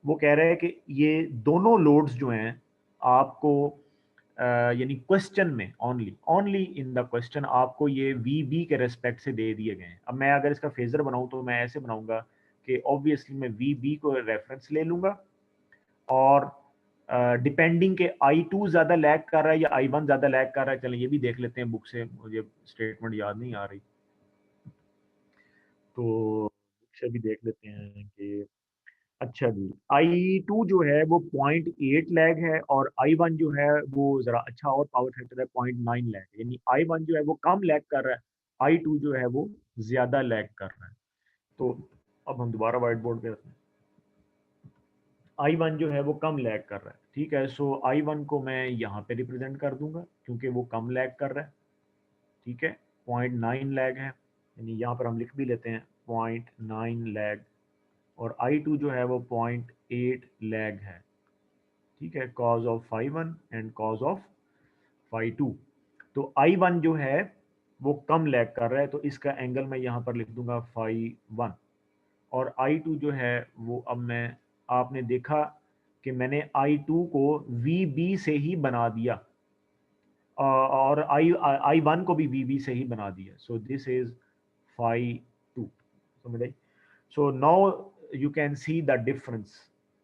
वो कह रहे हैं कि ये दोनों लोड्स जो हैं आपको यानी क्वेश्चन में only only in the question आपको ये VB के रेस्पेक्ट से दे दिए गए हैं। अब मैं अगर इसका फेजर बनाऊं तो मैं ऐसे बनाऊंगा कि ऑब्वियसली मैं VB को रेफरेंस ले लूंगा और डिपेंडिंग के I2 ज्यादा लैग कर रहा है या I1 ज्यादा लैग कर रहा है, चलें ये भी देख लेते हैं बुक से, मुझे स्टेटमेंट याद नहीं आ रही, तो बुक से भी देख लेते हैं कि अच्छा जी, I2 जो है वो 0.8 लैग है और I1 जो है वो जरा अच्छा और पावर फैक्टर है 0.9 लैग, यानी I1 जो है वो कम लैग कर रहा है, I2 जो है वो ज्यादा लैग कर रहा है। तो अब हम दोबारा व्हाइट बोर्ड पे आते हैं। I1 जो है वो कम लैग कर रहा है, ठीक है। सो I1 को मैं यहाँ पे रिप्रेजेंट कर दूंगा क्योंकि वो कम लैग कर रहा है, ठीक है। 0.9 लैग है, यानी यहाँ पर हम लिख भी लेते हैं 0.9 लैग, और I2 जो है वो 0.8 लैग है, ठीक है, cause of I1 and cause of I2। तो I1 जो है वो कम लैग कर रहा है तो इसका एंगल मैं यहाँ पर लिख दूंगा φ1, और I2 जो है वो, अब मैं, आपने देखा कि मैंने I2 को VB से ही बना दिया और I1 को भी VB से ही बना दिया। सो दिस इज φ2, समझ आई? So now you can see the difference,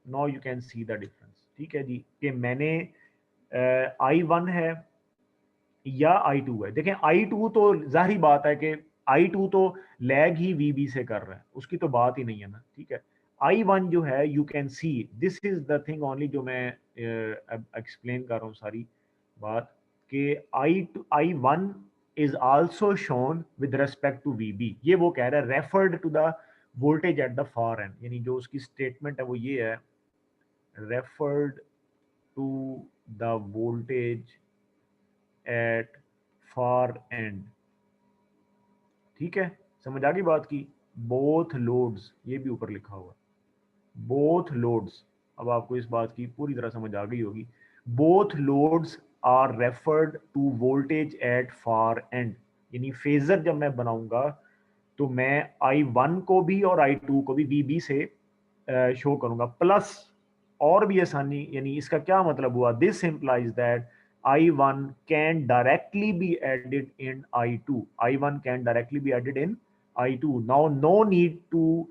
now you can see the difference. ठीक है जी, कि मैंने I1 है या I2 है। देखें I2 तो जाहिर बात है कि I2 तो लैग ही VB से कर रहा है, उसकी तो बात ही नहीं है ना। ठीक है, I1 जो है you can C, this is the thing only जो मैं एक्सप्लेन कर रहा हूँ सारी बात, कि I1 is also shown with respect to VB। ये वो कह रहा है referred to the voltage at the far end, यानी जो उसकी स्टेटमेंट है वो ये है, referred to the voltage at far end. ठीक है, समझ आ गई बात की। बोथ लोड्स, ये भी ऊपर लिखा हुआ, बोथ लोड्स, अब आपको इस बात की पूरी तरह समझ आ गई होगी। Both loads are referred to voltage at far end, यानी फेजर जब मैं बनाऊंगा तो मैं I1 को भी और I2 को भी VB से शो करूंगा। प्लस और भी आसानी, यानी इसका क्या मतलब हुआ, this implies that I1 can directly be added in I2, I1 can directly be added in I2। Now no need to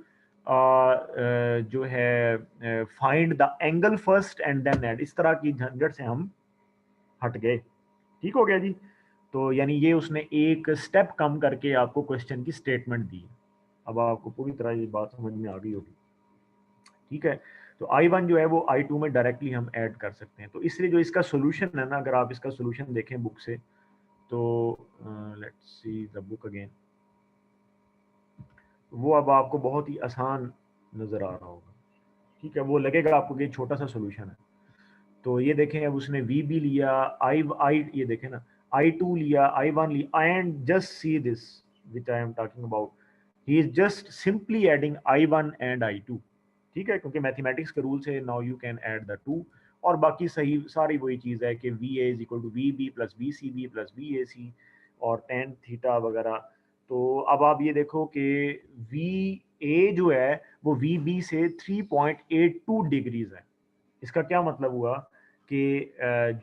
जो है find the angle first and then add, इस तरह की झंझट से हम हट गए। ठीक हो गया जी। तो यानी ये उसने एक स्टेप कम करके आपको क्वेश्चन की स्टेटमेंट दी। अब आपको पूरी तरह ये बात समझ में आ गई होगी। ठीक है, तो I1 जो है वो I2 में डायरेक्टली हम ऐड कर सकते हैं। तो इसलिए जो इसका सोल्यूशन है ना, अगर आप इसका सोल्यूशन देखें बुक से, तो let's see the book again, वो अब आपको बहुत ही आसान नज़र आ रहा होगा। ठीक है, वो लगेगा आपको कि छोटा सा सोल्यूशन है। तो ये देखें, अब उसने VB लिया, आई ये देखें ना, I2 लिया, I1 लिया, and just see this which I am talking about, he is just simply adding I1 and I2। ठीक है, क्योंकि मैथमेटिक्स के रूल से now you can add the two, और बाकी सही सारी वही चीज़ है कि VA is equal to VB प्लस VCB प्लस VAC और tan थीटा वगैरह। तो अब आप ये देखो कि VA जो है वो VB से 3.82 डिग्रीज है। इसका क्या मतलब हुआ कि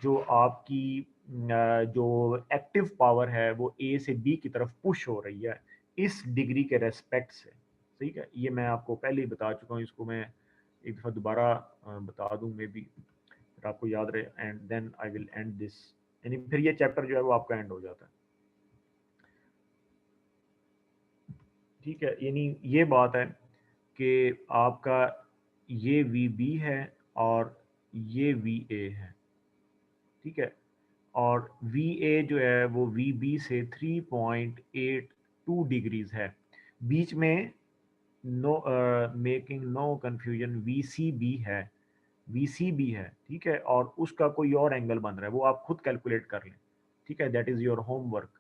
जो आपकी जो एक्टिव पावर है वो A से B की तरफ पुश हो रही है इस डिग्री के रेस्पेक्ट से। ठीक है, ये मैं आपको पहले ही बता चुका हूँ, इसको मैं एक दफ़ा दोबारा बता दूं मे बी, फिर आपको याद रहे, and then I will end this, यानी फिर ये चैप्टर जो है वो आपका एंड हो जाता है। ठीक है, यानी ये बात है कि आपका ये VB है और ये VA है। ठीक है, और VA जो है वो VB से 3.82 डिग्रीज है। बीच में no making no confusion VCB है, VCB है। ठीक है, और उसका कोई और एंगल बन रहा है, वो आप खुद कैलकुलेट कर लें। ठीक है, दैट इज़ योर होमवर्क,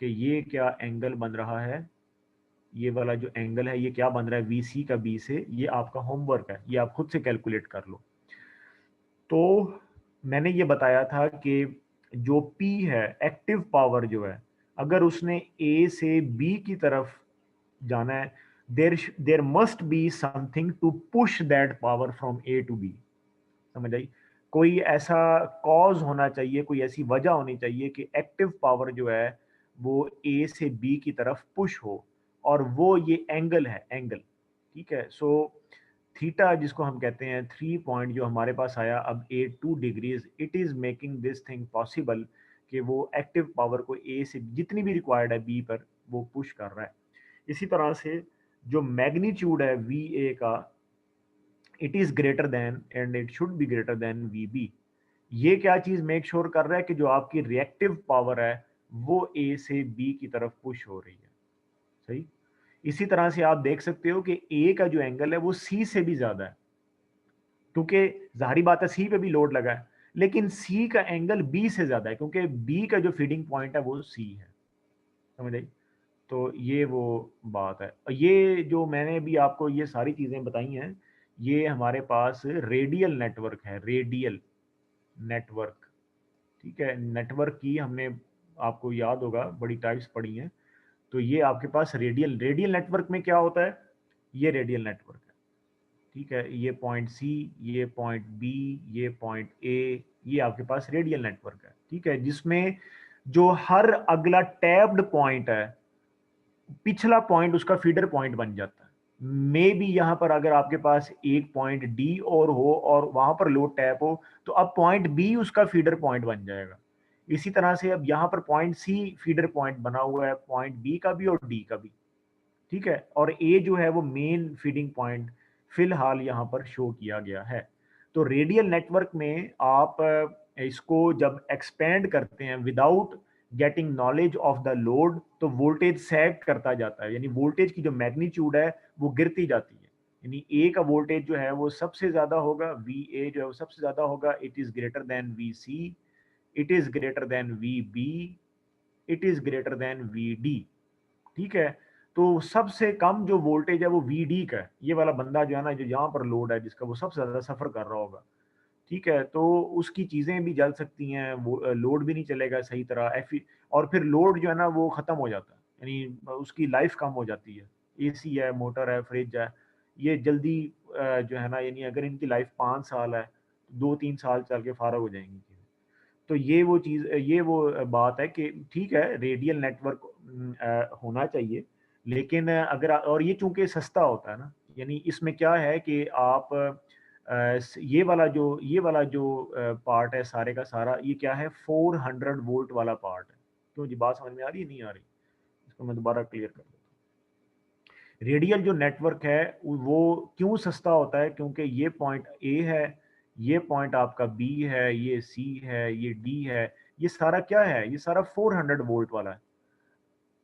कि ये क्या एंगल बन रहा है, ये वाला जो एंगल है ये क्या बन रहा है VC का B से, ये आपका होमवर्क है, ये आप खुद से कैलकुलेट कर लो। तो मैंने ये बताया था कि जो P है, एक्टिव पावर जो है, अगर उसने A से B की तरफ जाना है, there must be something to push that power from A to B। समझ आई? कोई ऐसा कॉज होना चाहिए, कोई ऐसी वजह होनी चाहिए कि एक्टिव पावर जो है वो A से B की तरफ पुश हो, और वो ये एंगल है, एंगल। ठीक है, सो थीटा जिसको हम कहते हैं 3 पॉइंट जो हमारे पास आया अब 82 degrees, it is making this thing possible कि वो एक्टिव पावर को A से जितनी भी रिक्वायर्ड है B पर वो पुश कर रहा है। इसी तरह से जो मैग्नीट्यूड है VA का, it is greater then and it should be greater than VB। ये क्या चीज मेक श्योर कर रहा है कि जो आपकी रिएक्टिव पावर है वो A से B की तरफ पुश हो रही है। सही, इसी तरह से आप देख सकते हो कि A का जो एंगल है वो C से भी ज्यादा है, क्योंकि जाहिर बात है C पे भी लोड लगा है, लेकिन C का एंगल B से ज्यादा है क्योंकि B का जो फीडिंग पॉइंट है वो C है। समझ आई? तो ये वो बात है। ये जो मैंने भी आपको ये सारी चीजें बताई हैं, ये हमारे पास रेडियल नेटवर्क है, रेडियल नेटवर्क। ठीक है, नेटवर्क की हमने, आपको याद होगा, बड़ी टाइप्स पढ़ी हैं। तो ये आपके पास रेडियल, रेडियल नेटवर्क में क्या होता है, ये रेडियल नेटवर्क है। ठीक है, ये पॉइंट C, ये पॉइंट B, ये पॉइंट A, ये आपके पास रेडियल नेटवर्क है। ठीक है, जिसमें जो हर अगला टैब्ड पॉइंट है, पिछला पॉइंट उसका फीडर पॉइंट बन जाता है। मे भी यहाँ पर अगर आपके पास एक पॉइंट डी और हो और वहां पर लोड टैप हो, तो अब पॉइंट बी उसका फीडर पॉइंट बन जाएगा। इसी तरह से अब यहाँ पर पॉइंट सी फीडर पॉइंट बना हुआ है, पॉइंट बी का भी और डी का भी, ठीक है। और ए जो है वो मेन फीडिंग पॉइंट फिलहाल यहाँ पर शो किया गया है। तो रेडियल नेटवर्क में आप इसको जब एक्सपेंड करते हैं without getting knowledge of the load, तो वोल्टेज सैग करता जाता है, यानी वोल्टेज की जो मैग्नीट्यूड है वो गिरती जाती है। यानी ए का वोल्टेज जो है वो सबसे ज्यादा होगा, वी ए जो है वो सबसे ज्यादा होगा, it is greater than V C, it is greater than V B, it is greater than V D, ठीक है। तो सबसे कम जो वोल्टेज है वो वीडी का है, ये वाला बंदा जो है ना, जो यहाँ पर लोड है जिसका, वो सबसे ज्यादा सफर कर रहा होगा, ठीक है। तो उसकी चीजें भी जल सकती हैं, वो लोड भी नहीं चलेगा सही तरह और फिर लोड जो है ना वो खत्म हो जाता है, यानी उसकी लाइफ कम हो जाती है। एसी है, मोटर है, फ्रिज है, ये जल्दी जो है ना, यानी अगर इनकी लाइफ 5 साल है, 2-3 साल चल के फारग हो जाएंगी। तो ये वो चीज़, ये वो बात है कि ठीक है रेडियल नेटवर्क होना चाहिए, लेकिन अगर और ये चूंकि सस्ता होता है ना, यानी इसमें क्या है कि आप ये वाला जो पार्ट है सारे का सारा, ये क्या है, 400 वोल्ट वाला पार्ट है। क्यों जी, बात समझ में आ रही है नहीं आ रही? इसको मैं दोबारा क्लियर कर देता हूँ। रेडियल जो नेटवर्क है वो क्यों सस्ता होता है, क्योंकि ये पॉइंट ए है, ये पॉइंट आपका बी है, ये सी है, ये डी है, ये सारा क्या है, ये सारा 400 वोल्ट वाला है।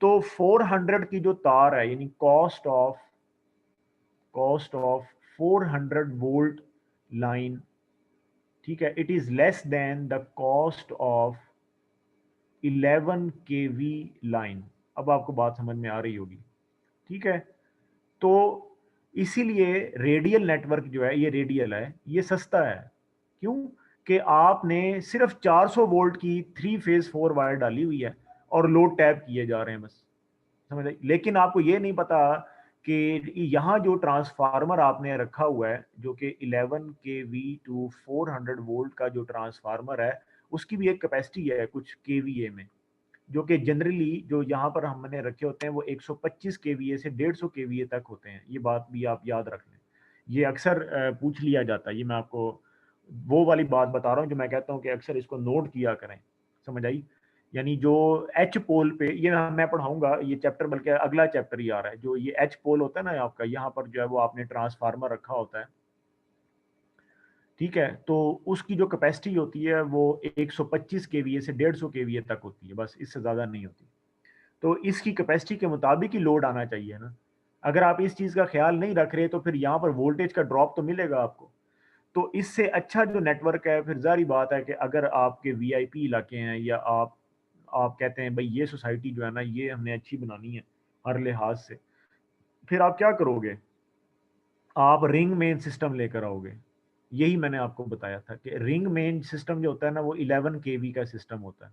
तो 400 की जो तार है, यानी कॉस्ट ऑफ 400 वोल्ट लाइन, ठीक है, it is less than the cost of 11 kV line. अब आपको बात समझ में आ रही होगी, ठीक है। तो इसीलिए रेडियल नेटवर्क जो है, ये रेडियल है, ये सस्ता है। क्यों? कि आपने सिर्फ 400 वोल्ट की 3 फेज 4 वायर डाली हुई है और लोड टैप किए जा रहे हैं बस, समझ आई? लेकिन आपको ये नहीं पता कि यहाँ जो ट्रांसफार्मर आपने रखा हुआ है, जो कि 11 केवी टू 400 वोल्ट का जो ट्रांसफार्मर है, उसकी भी एक कैपेसिटी है कुछ केवीए में, जो कि जनरली जो यहाँ पर हमने रखे होते हैं वो 125 केवीए से 150 केवीए तक होते हैं। ये बात भी आप याद रख लें, ये अक्सर पूछ लिया जाता है। ये मैं आपको वो वाली बात बता रहा हूँ जो मैं कहता हूँ कि अक्सर इसको नोट किया करें, समझ आई? यानी जो एच पोल पे, ये मैं पढ़ाऊंगा ये चैप्टर, बल्कि अगला चैप्टर ही आ रहा है, जो ये एच पोल होता है ना आपका, यहाँ पर जो है वो आपने ट्रांसफार्मर रखा होता है, ठीक है। तो उसकी जो कैपेसिटी होती है वो 125 केवीए से 150 केवीए तक होती है, बस इससे ज़्यादा नहीं होती। तो इसकी कैपेसिटी के मुताबिक ही लोड आना चाहिए ना। अगर आप इस चीज़ का ख्याल नहीं रख रहे, तो फिर यहाँ पर वोल्टेज का ड्रॉप तो मिलेगा आपको। तो इससे अच्छा जो नेटवर्क है, फिर ज़ाहिर बात है कि अगर आपके वीआईपी इलाके हैं, या आप कहते हैं भाई ये सोसाइटी जो है ना ये हमने अच्छी बनानी है हर लिहाज से, फिर आप क्या करोगे, आप रिंग मेन सिस्टम लेकर आओगे। यही मैंने आपको बताया था कि रिंग मेन सिस्टम जो होता है ना वो 11 केवी का सिस्टम होता है,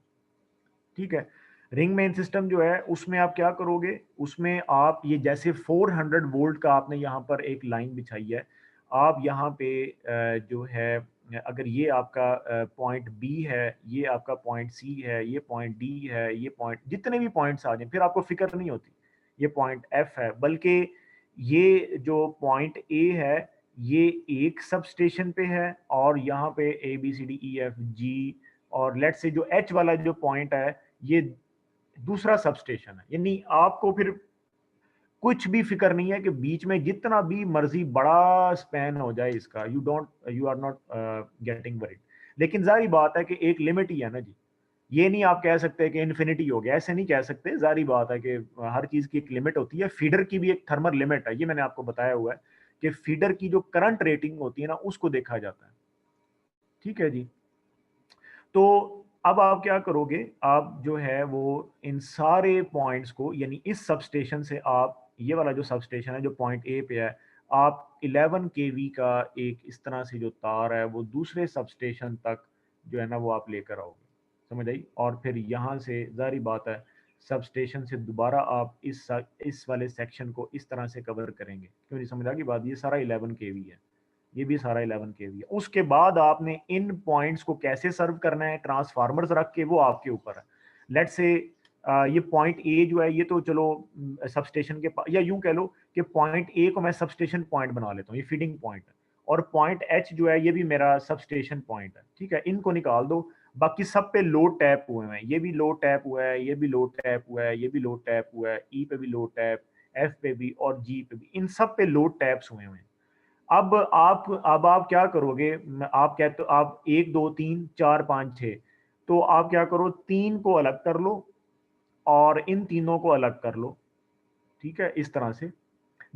ठीक है। रिंग मेन सिस्टम जो है उसमें आप क्या करोगे, उसमें आप ये जैसे 400 वोल्ट का आपने यहाँ पर एक लाइन बिछाई है, आप यहाँ पे जो है, अगर ये आपका पॉइंट बी है, ये आपका पॉइंट सी है, ये पॉइंट डी है, ये पॉइंट, जितने भी पॉइंट्स आ जाए फिर आपको फिक्र नहीं होती ये पॉइंट एफ है, बल्कि ये जो पॉइंट ए है ये एक सब स्टेशन पे है, और यहाँ पे A B C D E F G, और लेट्स से जो एच वाला जो पॉइंट है ये दूसरा सब स्टेशन है। यानी आपको फिर कुछ भी फिक्र नहीं है कि बीच में जितना भी मर्जी बड़ा स्पैन हो जाए इसका, you are not getting worried. लेकिन जारी बात है कि एक लिमिट ही है ना जी, ये नहीं आप कह सकते कि इन्फिनिटी हो गया, ऐसे नहीं कह सकते। जारी बात है कि हर चीज की एक लिमिट होती है, फीडर की भी एक थर्मल लिमिट है, ये मैंने आपको बताया हुआ है कि फीडर की जो करंट रेटिंग होती है ना उसको देखा जाता है, ठीक है जी। तो अब आप क्या करोगे, आप जो है वो इन सारे पॉइंट्स को, यानी इस सब स्टेशन से आप, ये वाला जो सब स्टेशन है जो पॉइंट ए पे है, आप 11 केवी का एक इस तरह से जो तार है वो दूसरे सब स्टेशन तक जो है ना वो आप लेकर आओगे, समझ आई? और फिर यहाँ से जारी बात है सब स्टेशन से दोबारा आप इस वाले सेक्शन को इस तरह से कवर करेंगे। क्यों नहीं समझ आ गई बात? ये सारा 11 केवी है, ये भी सारा 11 केवी है। उसके बाद आपने इन पॉइंट्स को कैसे सर्व करना है ट्रांसफार्मर्स रख के, वो आपके ऊपर है। लेट्स से ये पॉइंट ए जो है ये तो चलो सब स्टेशन के या यूं कह लो कि पॉइंट ए को मैं सबस्टेशन पॉइंट बना लेता हूँ, ये फीडिंग पॉइंट है, और पॉइंट एच जो है ये भी मेरा सबस्टेशन पॉइंट है, ठीक है। इनको निकाल दो, बाकी सब पे लोड टैप हुए हैं, ये भी लोड टैप हुआ है, ये भी लोड टैप हुआ है, ये भी लोड टैप हुआ है, ई पे भी लोड टैप, एफ पे भी और जी पे भी, इन सब पे लोड टैप्स हुए हैं। अब आप क्या करोगे, आप कहते हो आप 1 2 3 4 5 6, तो आप क्या करो, 3 को अलग कर लो और इन तीनों को अलग कर लो, ठीक है। इस तरह से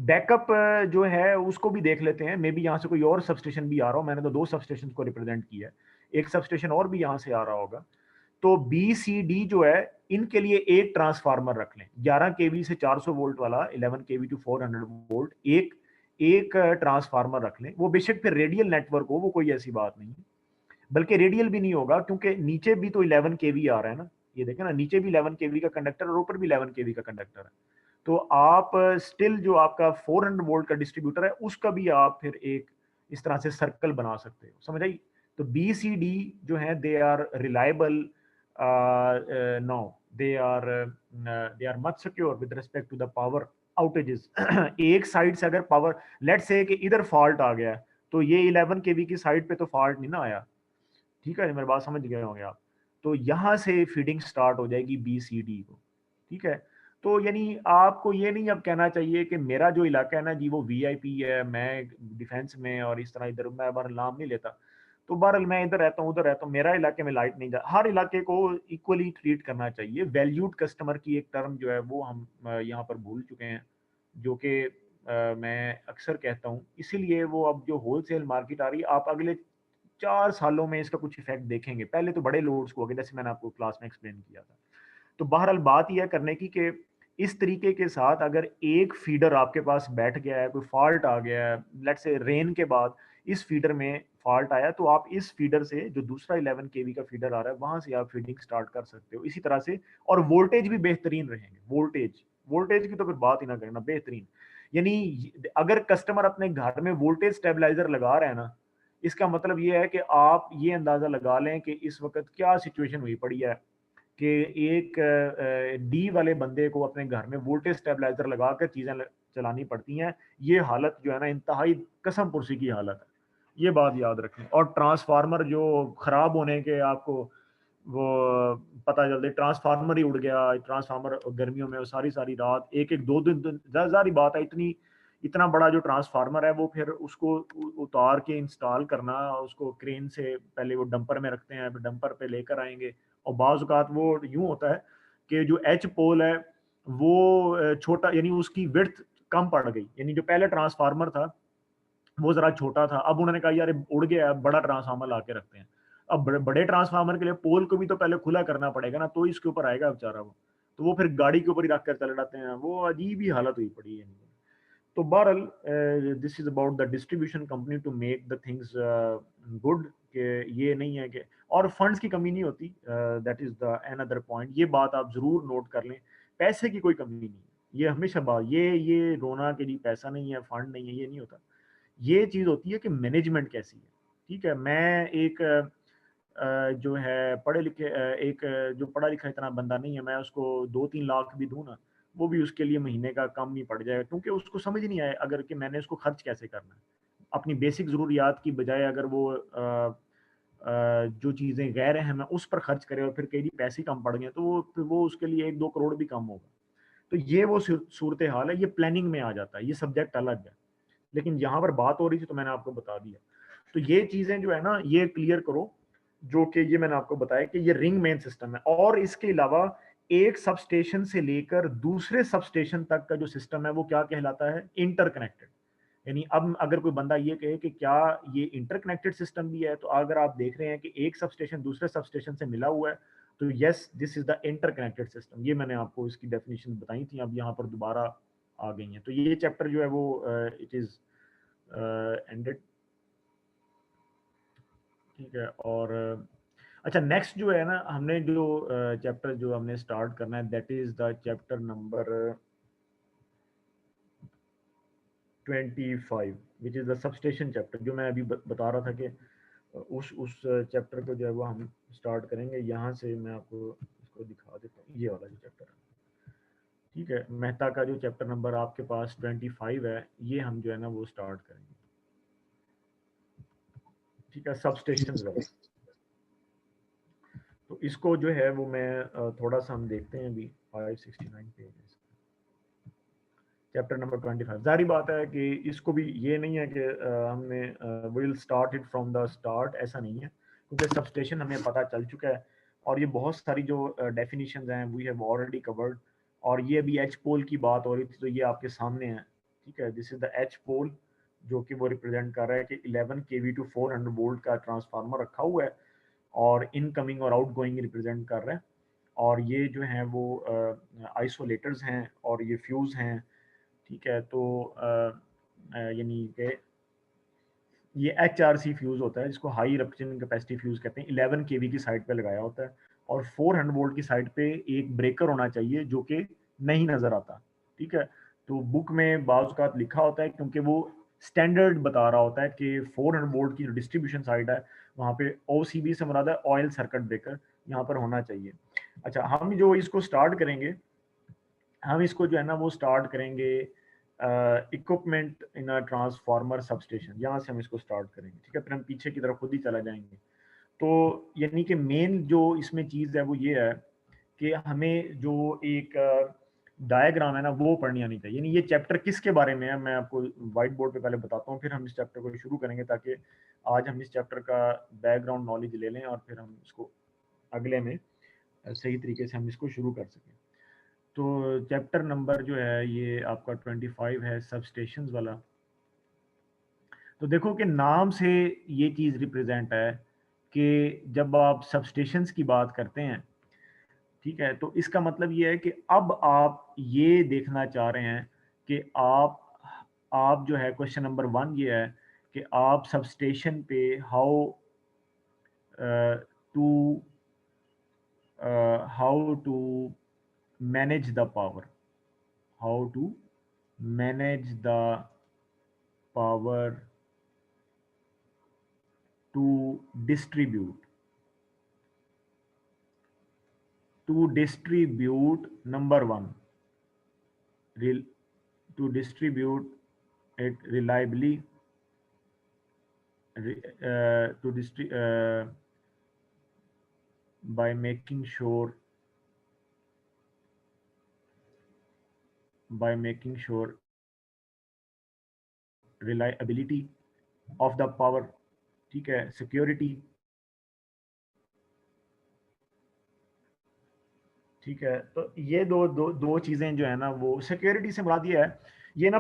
बैकअप जो है उसको भी देख लेते हैं, मे बी यहाँ से कोई और सबस्टेशन भी आ रहा हो, मैंने तो 2 सबस्टेशन को रिप्रेजेंट किया है, एक सबस्टेशन और भी यहाँ से आ रहा होगा। तो बी सी डी जो है, इनके लिए एक ट्रांसफार्मर रख लें, 11 केवी से 400 वोल्ट वाला, 11 केवी टू 400 वोल्ट, एक एक ट्रांसफार्मर रख लें। वो बेशक फिर रेडियल नेटवर्क हो, वो कोई ऐसी बात नहीं है, बल्कि रेडियल भी नहीं होगा, क्योंकि नीचे भी तो 11 केवी आ रहा है ना, ये देखें ना, नीचे भी 11 केवी का कंडक्टर और ऊपर भी 11 केवी का कंडक्टर है। तो आप स्टिल जो आपका 400 वोल्ट का डिस्ट्रीब्यूटर है उसका भी आप फिर एक इस तरह से सर्कल बना सकते हो, समझ आई। तो बी सी डी जो है they are reliable, no, they are much secure with respect to the power outages. एक साइड से अगर पावर, लेट्स से कि इधर फॉल्ट आ गया, तो ये 11 केवी की साइड पे तो फॉल्ट नहीं ना आया, ठीक है, मेरी बात समझ गए होंगे आप। तो यहाँ से फीडिंग स्टार्ट हो जाएगी बी सी डी को, ठीक है। तो यानी आपको ये नहीं अब कहना चाहिए कि मेरा जो इलाका है ना जी वो वीआईपी है, मैं डिफेंस में और इस तरह इधर मैं बार नाम नहीं लेता, तो बहरहाल मैं इधर रहता हूँ उधर रहता हूँ, मेरा इलाके में लाइट नहीं जा, हर इलाके को इक्वली ट्रीट करना चाहिए। वैल्यूड कस्टमर की एक टर्म जो है वो हम यहाँ पर भूल चुके हैं, जो कि मैं अक्सर कहता हूँ, इसीलिए वो अब जो होलसेल मार्केट आ रही है, आप अगले 4 सालों में इसका कुछ इफेक्ट देखेंगे। पहले तो बड़े लोड्स को हो गए, जैसे मैंने आपको क्लास में एक्सप्लेन किया था। तो बहरहाल बात यह करने की कि इस तरीके के साथ अगर एक फीडर आपके पास बैठ गया है, कोई फॉल्ट आ गया है, लेट्स से रेन के बाद इस फीडर में फॉल्ट आया, तो आप इस फीडर से जो दूसरा 11 केवी का फीडर आ रहा है वहां से आप फीडिंग स्टार्ट कर सकते हो इसी तरह से। और वोल्टेज भी बेहतरीन रहेंगे, वोल्टेज वोल्टेज की तो फिर बात ही ना करना, बेहतरीन। यानी अगर कस्टमर अपने घर में वोल्टेज स्टेबलाइजर लगा रहे हैं ना, इसका मतलब ये है कि आप ये अंदाजा लगा लें कि इस वक्त क्या सिचुएशन हुई पड़ी है कि एक डी वाले बंदे को अपने घर में वोल्टेज स्टेबलाइजर लगा कर चीजें चलानी पड़ती हैं। ये हालत जो है ना इंतहाई कसम पुरसी की हालत है, ये बात याद रखें। और ट्रांसफार्मर जो खराब होने के आपको वो पता चलते, ट्रांसफार्मर ही उड़ गया, ट्रांसफार्मर गर्मियों में सारी सारी रात एक एक दो दिन, जारी बात है, इतनी इतना बड़ा जो ट्रांसफार्मर है वो फिर उसको उतार के इंस्टॉल करना, उसको क्रेन से पहले वो डंपर में रखते हैं, फिर डंपर पे लेकर आएंगे। और बाज़ औक़ात वो यूं होता है कि जो एच पोल है वो छोटा, यानी उसकी विड्थ कम पड़ गई, यानी जो पहले ट्रांसफार्मर था वो जरा छोटा था, अब उन्होंने कहा यार उड़ गया, बड़ा ट्रांसफार्मर ला के रखते हैं। अब बड़े ट्रांसफार्मर के लिए पोल को भी तो पहले खुला करना पड़ेगा ना, तो इसके ऊपर आएगा बेचारा वो, तो वो फिर गाड़ी के ऊपर ही रख कर चले जाते हैं, वो अजीब ही हालत हुई पड़ी है। तो बहरहाल this is about the distribution company to make the things good, कि ये नहीं है कि, और फंड्स की कमी नहीं होती, that is the another point, ये बात आप जरूर नोट कर लें, पैसे की कोई कमी नहीं है। ये हमेशा बात, ये रोना के लिए पैसा नहीं है, फंड नहीं है, ये नहीं होता। ये चीज़ होती है कि मैनेजमेंट कैसी है, ठीक है। मैं एक जो है पढ़े लिखे एक जो पढ़ा लिखा इतना बंदा नहीं है, मैं उसको 2-3 लाख भी दूं ना, वो भी उसके लिए महीने का कम ही पड़ जाएगा, क्योंकि उसको समझ नहीं आए अगर कि मैंने उसको खर्च कैसे करना है। अपनी बेसिक ज़रूरियात की बजाय अगर वो जो चीज़ें गैर हैं मैं उस पर खर्च करे और फिर कई पैसे कम पड़ गए, तो वो उसके लिए 1-2 करोड़ भी कम होगा। तो ये वो सूरत हाल है, ये प्लानिंग में आ जाता है, ये सब्जेक्ट अलग है। लेकिन यहाँ पर बात हो रही थी तो मैंने आपको बता दिया। तो ये चीज़ें जो है ना ये क्लियर करो, जो कि ये मैंने आपको बताया कि ये रिंग मेन सिस्टम है। और इसके अलावा एक सबस्टेशन से लेकर दूसरे सबस्टेशन तक का जो सिस्टम है वो क्या कहलाता है, इंटरकनेक्टेड। यानी अब अगर कोई बंदा ये कहे कि क्या ये इंटरकनेक्टेड सिस्टम भी है, तो अगर आप देख रहे हैं कि एक सबस्टेशन दूसरे सबस्टेशन से मिला हुआ है, तो yes this is the interconnected system. ये मैंने आपको इसकी डेफिनेशन बताई थी, अब यहाँ पर दोबारा आ गई हैं। तो ये चैप्टर जो है वो इट इज एंडेड, ठीक है। और अच्छा, नेक्स्ट जो है ना हमने जो चैप्टर जो हमने स्टार्ट करना है, that is the chapter number 25 which is the substation chapter, जो मैं अभी बता रहा था कि उस चैप्टर को जो है वो हम स्टार्ट करेंगे। यहाँ से मैं आपको इसको दिखा देता हूँ, ये वाला जो चैप्टर है, ठीक है, मेहता का जो चैप्टर नंबर आपके पास 25 है, ये हम जो है ना वो स्टार्ट करेंगे। ठीक है, सबस्टेशन वाला। तो इसको जो है वो मैं थोड़ा सा हम देखते हैं अभी। 569 पेजेस, चैप्टर नंबर 25। जारी बात है कि इसको भी ये नहीं है कि हमने will start it from the start, ऐसा नहीं है, क्योंकि सबस्टेशन हमें पता चल चुका है और ये बहुत सारी जो डेफिनेशंस हैं वी हैव ऑलरेडी कवर्ड। और ये अभी एच पोल की बात हो रही थी, तो ये आपके सामने है। ठीक है, दिस इज द एच पोल, जो कि वो रिप्रेजेंट कर रहा है कि 11 केवी टू 400 वोल्ट का ट्रांसफार्मर रखा हुआ है और इनकमिंग और आउटगोइंग रिप्रेजेंट कर रहा है। और ये जो हैं वो आइसोलेटर्स हैं और ये फ्यूज़ हैं। ठीक है, तो यानी कि ये एच आर सी फ्यूज़ होता है, जिसको हाई रप्चरिंग कैपेसिटी फ्यूज़ कहते हैं। 11 केवी की साइड पे लगाया होता है और 400 वोल्ट की साइड पे एक ब्रेकर होना चाहिए जो कि नहीं नज़र आता। ठीक है, तो बुक में बाज़ लिखा होता है, क्योंकि वो स्टैंडर्ड बता रहा होता है कि 400 वोल्ट की जो डिस्ट्रीब्यूशन साइड है वहाँ पे ओ सी बी से मुराद है ऑयल सर्किट ब्रेकर, यहाँ पर होना चाहिए। अच्छा, हम जो इसको स्टार्ट करेंगे, हम इसको जो है ना वो स्टार्ट करेंगे equipment in a transformer substation, यहाँ से हम इसको स्टार्ट करेंगे। ठीक है, फिर हम पीछे की तरफ खुद ही चला जाएंगे। तो यानी कि मेन जो इसमें चीज़ है वो ये है कि हमें जो एक डायग्राम है ना वो पढ़नी आनी चाहिए। यानी ये चैप्टर किसके बारे में है, मैं आपको व्हाइट बोर्ड पे पहले बताता हूँ, फिर हम इस चैप्टर को शुरू करेंगे, ताकि आज हम इस चैप्टर का बैकग्राउंड नॉलेज ले लें और फिर हम इसको अगले में सही तरीके से हम इसको शुरू कर सकें। तो चैप्टर नंबर जो है ये आपका 25 है, सबस्टेशंस वाला। तो देखो कि नाम से ये चीज़ रिप्रेजेंट है कि जब आप सबस्टेशंस की बात करते हैं, ठीक है, तो इसका मतलब ये है कि अब आप ये देखना चाह रहे हैं कि आप जो है क्वेश्चन नंबर 1 ये है कि आप सबस्टेशन पे how to how to manage the power, how to manage the power to distribute number one, real to distribute it reliably, to by making sure reliability of the power। ठीक है, security. ठीक है, तो ये दो चीजें जो है ना, वो सिक्योरिटी से मुराद ये है, ये ना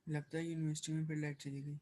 लगता है यूनिवर्सिटी में फिर लाइट चली गई।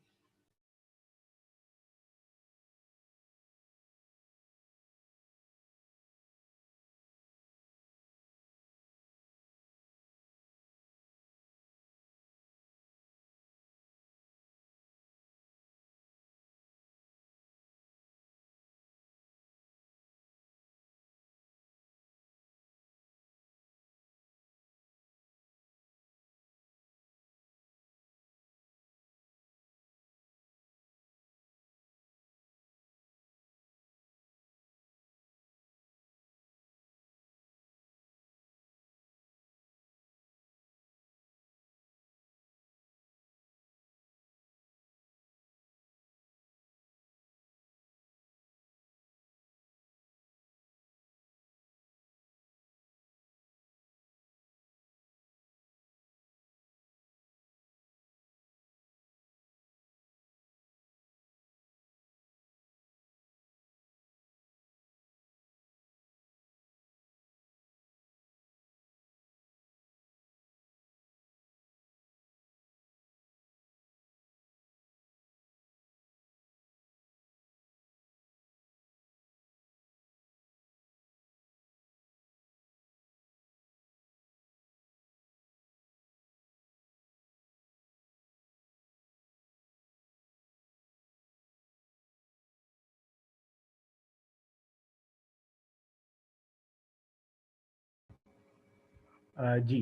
जी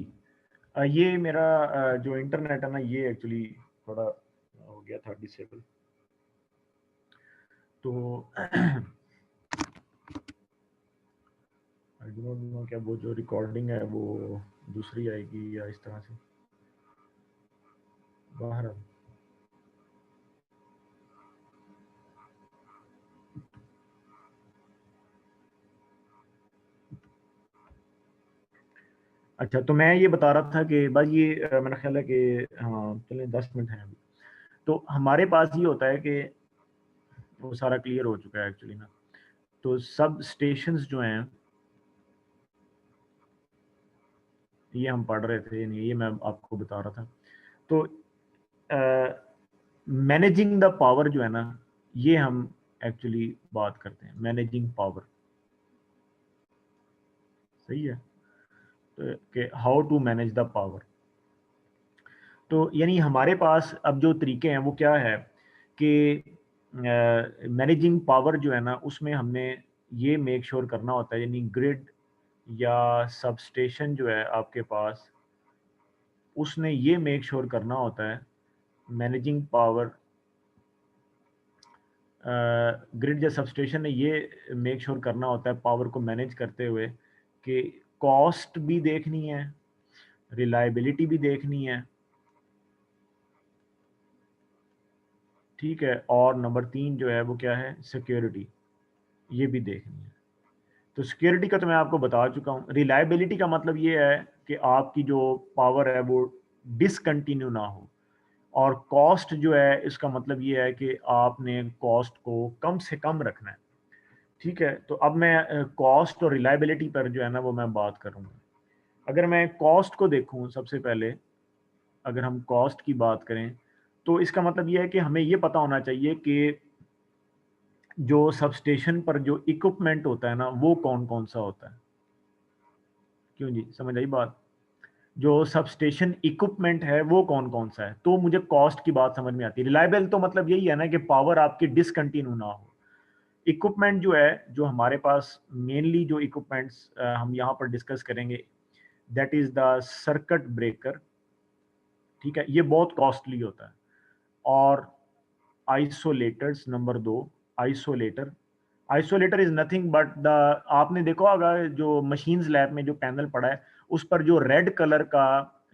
ये मेरा जो इंटरनेट है ना, ये एक्चुअली थोड़ा हो गया था डिसेबल, तो आई डोंट नो क्या वो जो रिकॉर्डिंग है वो दूसरी आएगी या इस तरह से बाहर अच्छा, तो मैं ये बता रहा था कि बस ये मेरा ख्याल है कि हाँ चलें 10 मिनट हैं अभी, तो हमारे पास ये होता है कि वो सारा क्लियर हो चुका है एक्चुअली ना, तो सब स्टेशंस जो हैं ये हम पढ़ रहे थे, नहीं ये मैं आपको बता रहा था, तो मैनेजिंग द पावर जो है ना, ये हम एक्चुअली बात करते हैं, मैनेजिंग पावर, सही है, तो कि how to manage the power. तो यानी हमारे पास अब जो तरीके हैं वो क्या है कि मैनेजिंग पावर जो है ना, उसमें हमने ये मेक श्योर करना होता है, यानी ग्रिड या सबस्टेशन जो है आपके पास, उसने ये मेक श्योर करना होता है, मैनेजिंग पावर, ग्रिड या सबस्टेशन ने ये मेक श्योर करना होता है पावर को मैनेज करते हुए कि कॉस्ट भी देखनी है, रिलायबिलिटी भी देखनी है, ठीक है, और नंबर 3 जो है वो क्या है, सिक्योरिटी, ये भी देखनी है। तो सिक्योरिटी का तो मैं आपको बता चुका हूँ। रिलायबिलिटी का मतलब ये है कि आपकी जो पावर है वो डिसकंटिन्यू ना हो, और कॉस्ट जो है इसका मतलब ये है कि आपने कॉस्ट को कम से कम रखना है, ठीक है। तो अब मैं कॉस्ट और रिलायबिलिटी पर जो है ना वो मैं बात करूँगा। अगर मैं कॉस्ट को देखूँ सबसे पहले, अगर हम कॉस्ट की बात करें, तो इसका मतलब ये है कि हमें ये पता होना चाहिए कि जो सबस्टेशन पर जो इक्विपमेंट होता है ना, वो कौन-कौन सा होता है। क्यों जी, समझ आई बात? जो सबस्टेशन इक्विपमेंट है वो कौन-कौन सा है, तो मुझे कॉस्ट की बात समझ में आती है। रिलायबल तो मतलब यही है ना कि पावर आपकी डिसकंटिन्यू ना हो। इक्विपमेंट जो है, जो हमारे पास मेनली जो इक्विपमेंट्स हम यहाँ पर डिस्कस करेंगे, that is the circuit breaker, ठीक है? ये बहुत कॉस्टली होता है। और isolators number 2, isolator, isolator is nothing but the, आपने देखा होगा जो मशीन्स लैब में जो पैनल पड़ा है, उस पर जो रेड कलर का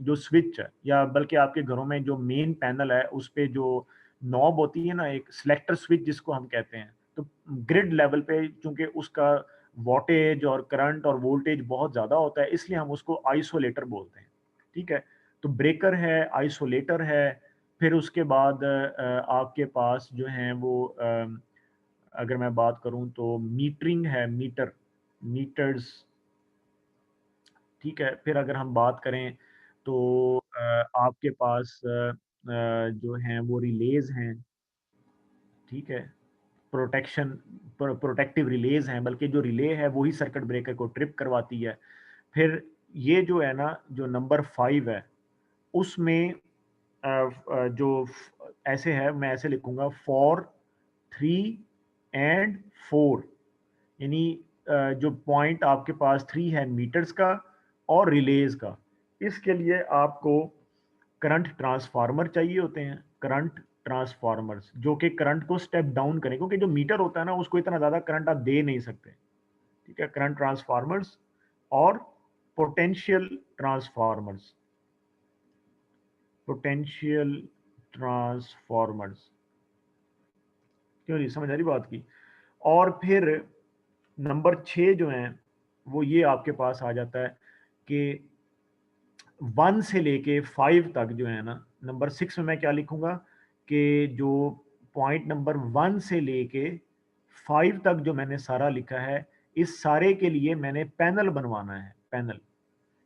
जो स्विच है, या बल्कि आपके घरों में जो मेन पैनल है उस पे जो नॉब होती है ना, एक सिलेक्टर स्विच जिसको हम कहते हैं, तो ग्रिड लेवल पे चूंकि उसका वोल्टेज और करंट और वोल्टेज बहुत ज्यादा होता है, इसलिए हम उसको आइसोलेटर बोलते हैं, ठीक है। तो ब्रेकर है, आइसोलेटर है, फिर उसके बाद आपके पास जो है वो अगर मैं बात करूं तो मीटरिंग है, मीटर, मीटर्स, ठीक है। फिर अगर हम बात करें तो आपके पास जो हैं वो रिलेज हैं, ठीक है, प्रोटेक्शन, प्रोटेक्टिव रिलेज हैं, बल्कि जो रिले है वही सर्किट ब्रेकर को ट्रिप करवाती है। फिर ये जो है ना, जो नंबर 5 है, उसमें जो ऐसे है, मैं ऐसे लिखूंगा 4, 3 एंड 4, यानी जो पॉइंट आपके पास 3 है मीटर्स का और रिलेज का, इसके लिए आपको करंट ट्रांसफार्मर चाहिए होते हैं, करंट ट्रांसफार्मर्स जो कि करंट को स्टेप डाउन करें, क्योंकि जो मीटर होता है ना उसको इतना ज़्यादा करंट आप दे नहीं सकते, ठीक है। करंट ट्रांसफार्मर्स और पोटेंशियल ट्रांसफार्मर्स, पोटेंशियल ट्रांसफार्मर्स, क्यों नहीं समझ आ रही बात की। और फिर नंबर 6 जो है वो ये आपके पास आ जाता है कि 1 से लेके 5 तक जो है ना, नंबर 6 में मैं क्या लिखूंगा कि जो पॉइंट नंबर 1 से लेके 5 तक जो मैंने सारा लिखा है, इस सारे के लिए मैंने पैनल बनवाना है, पैनल,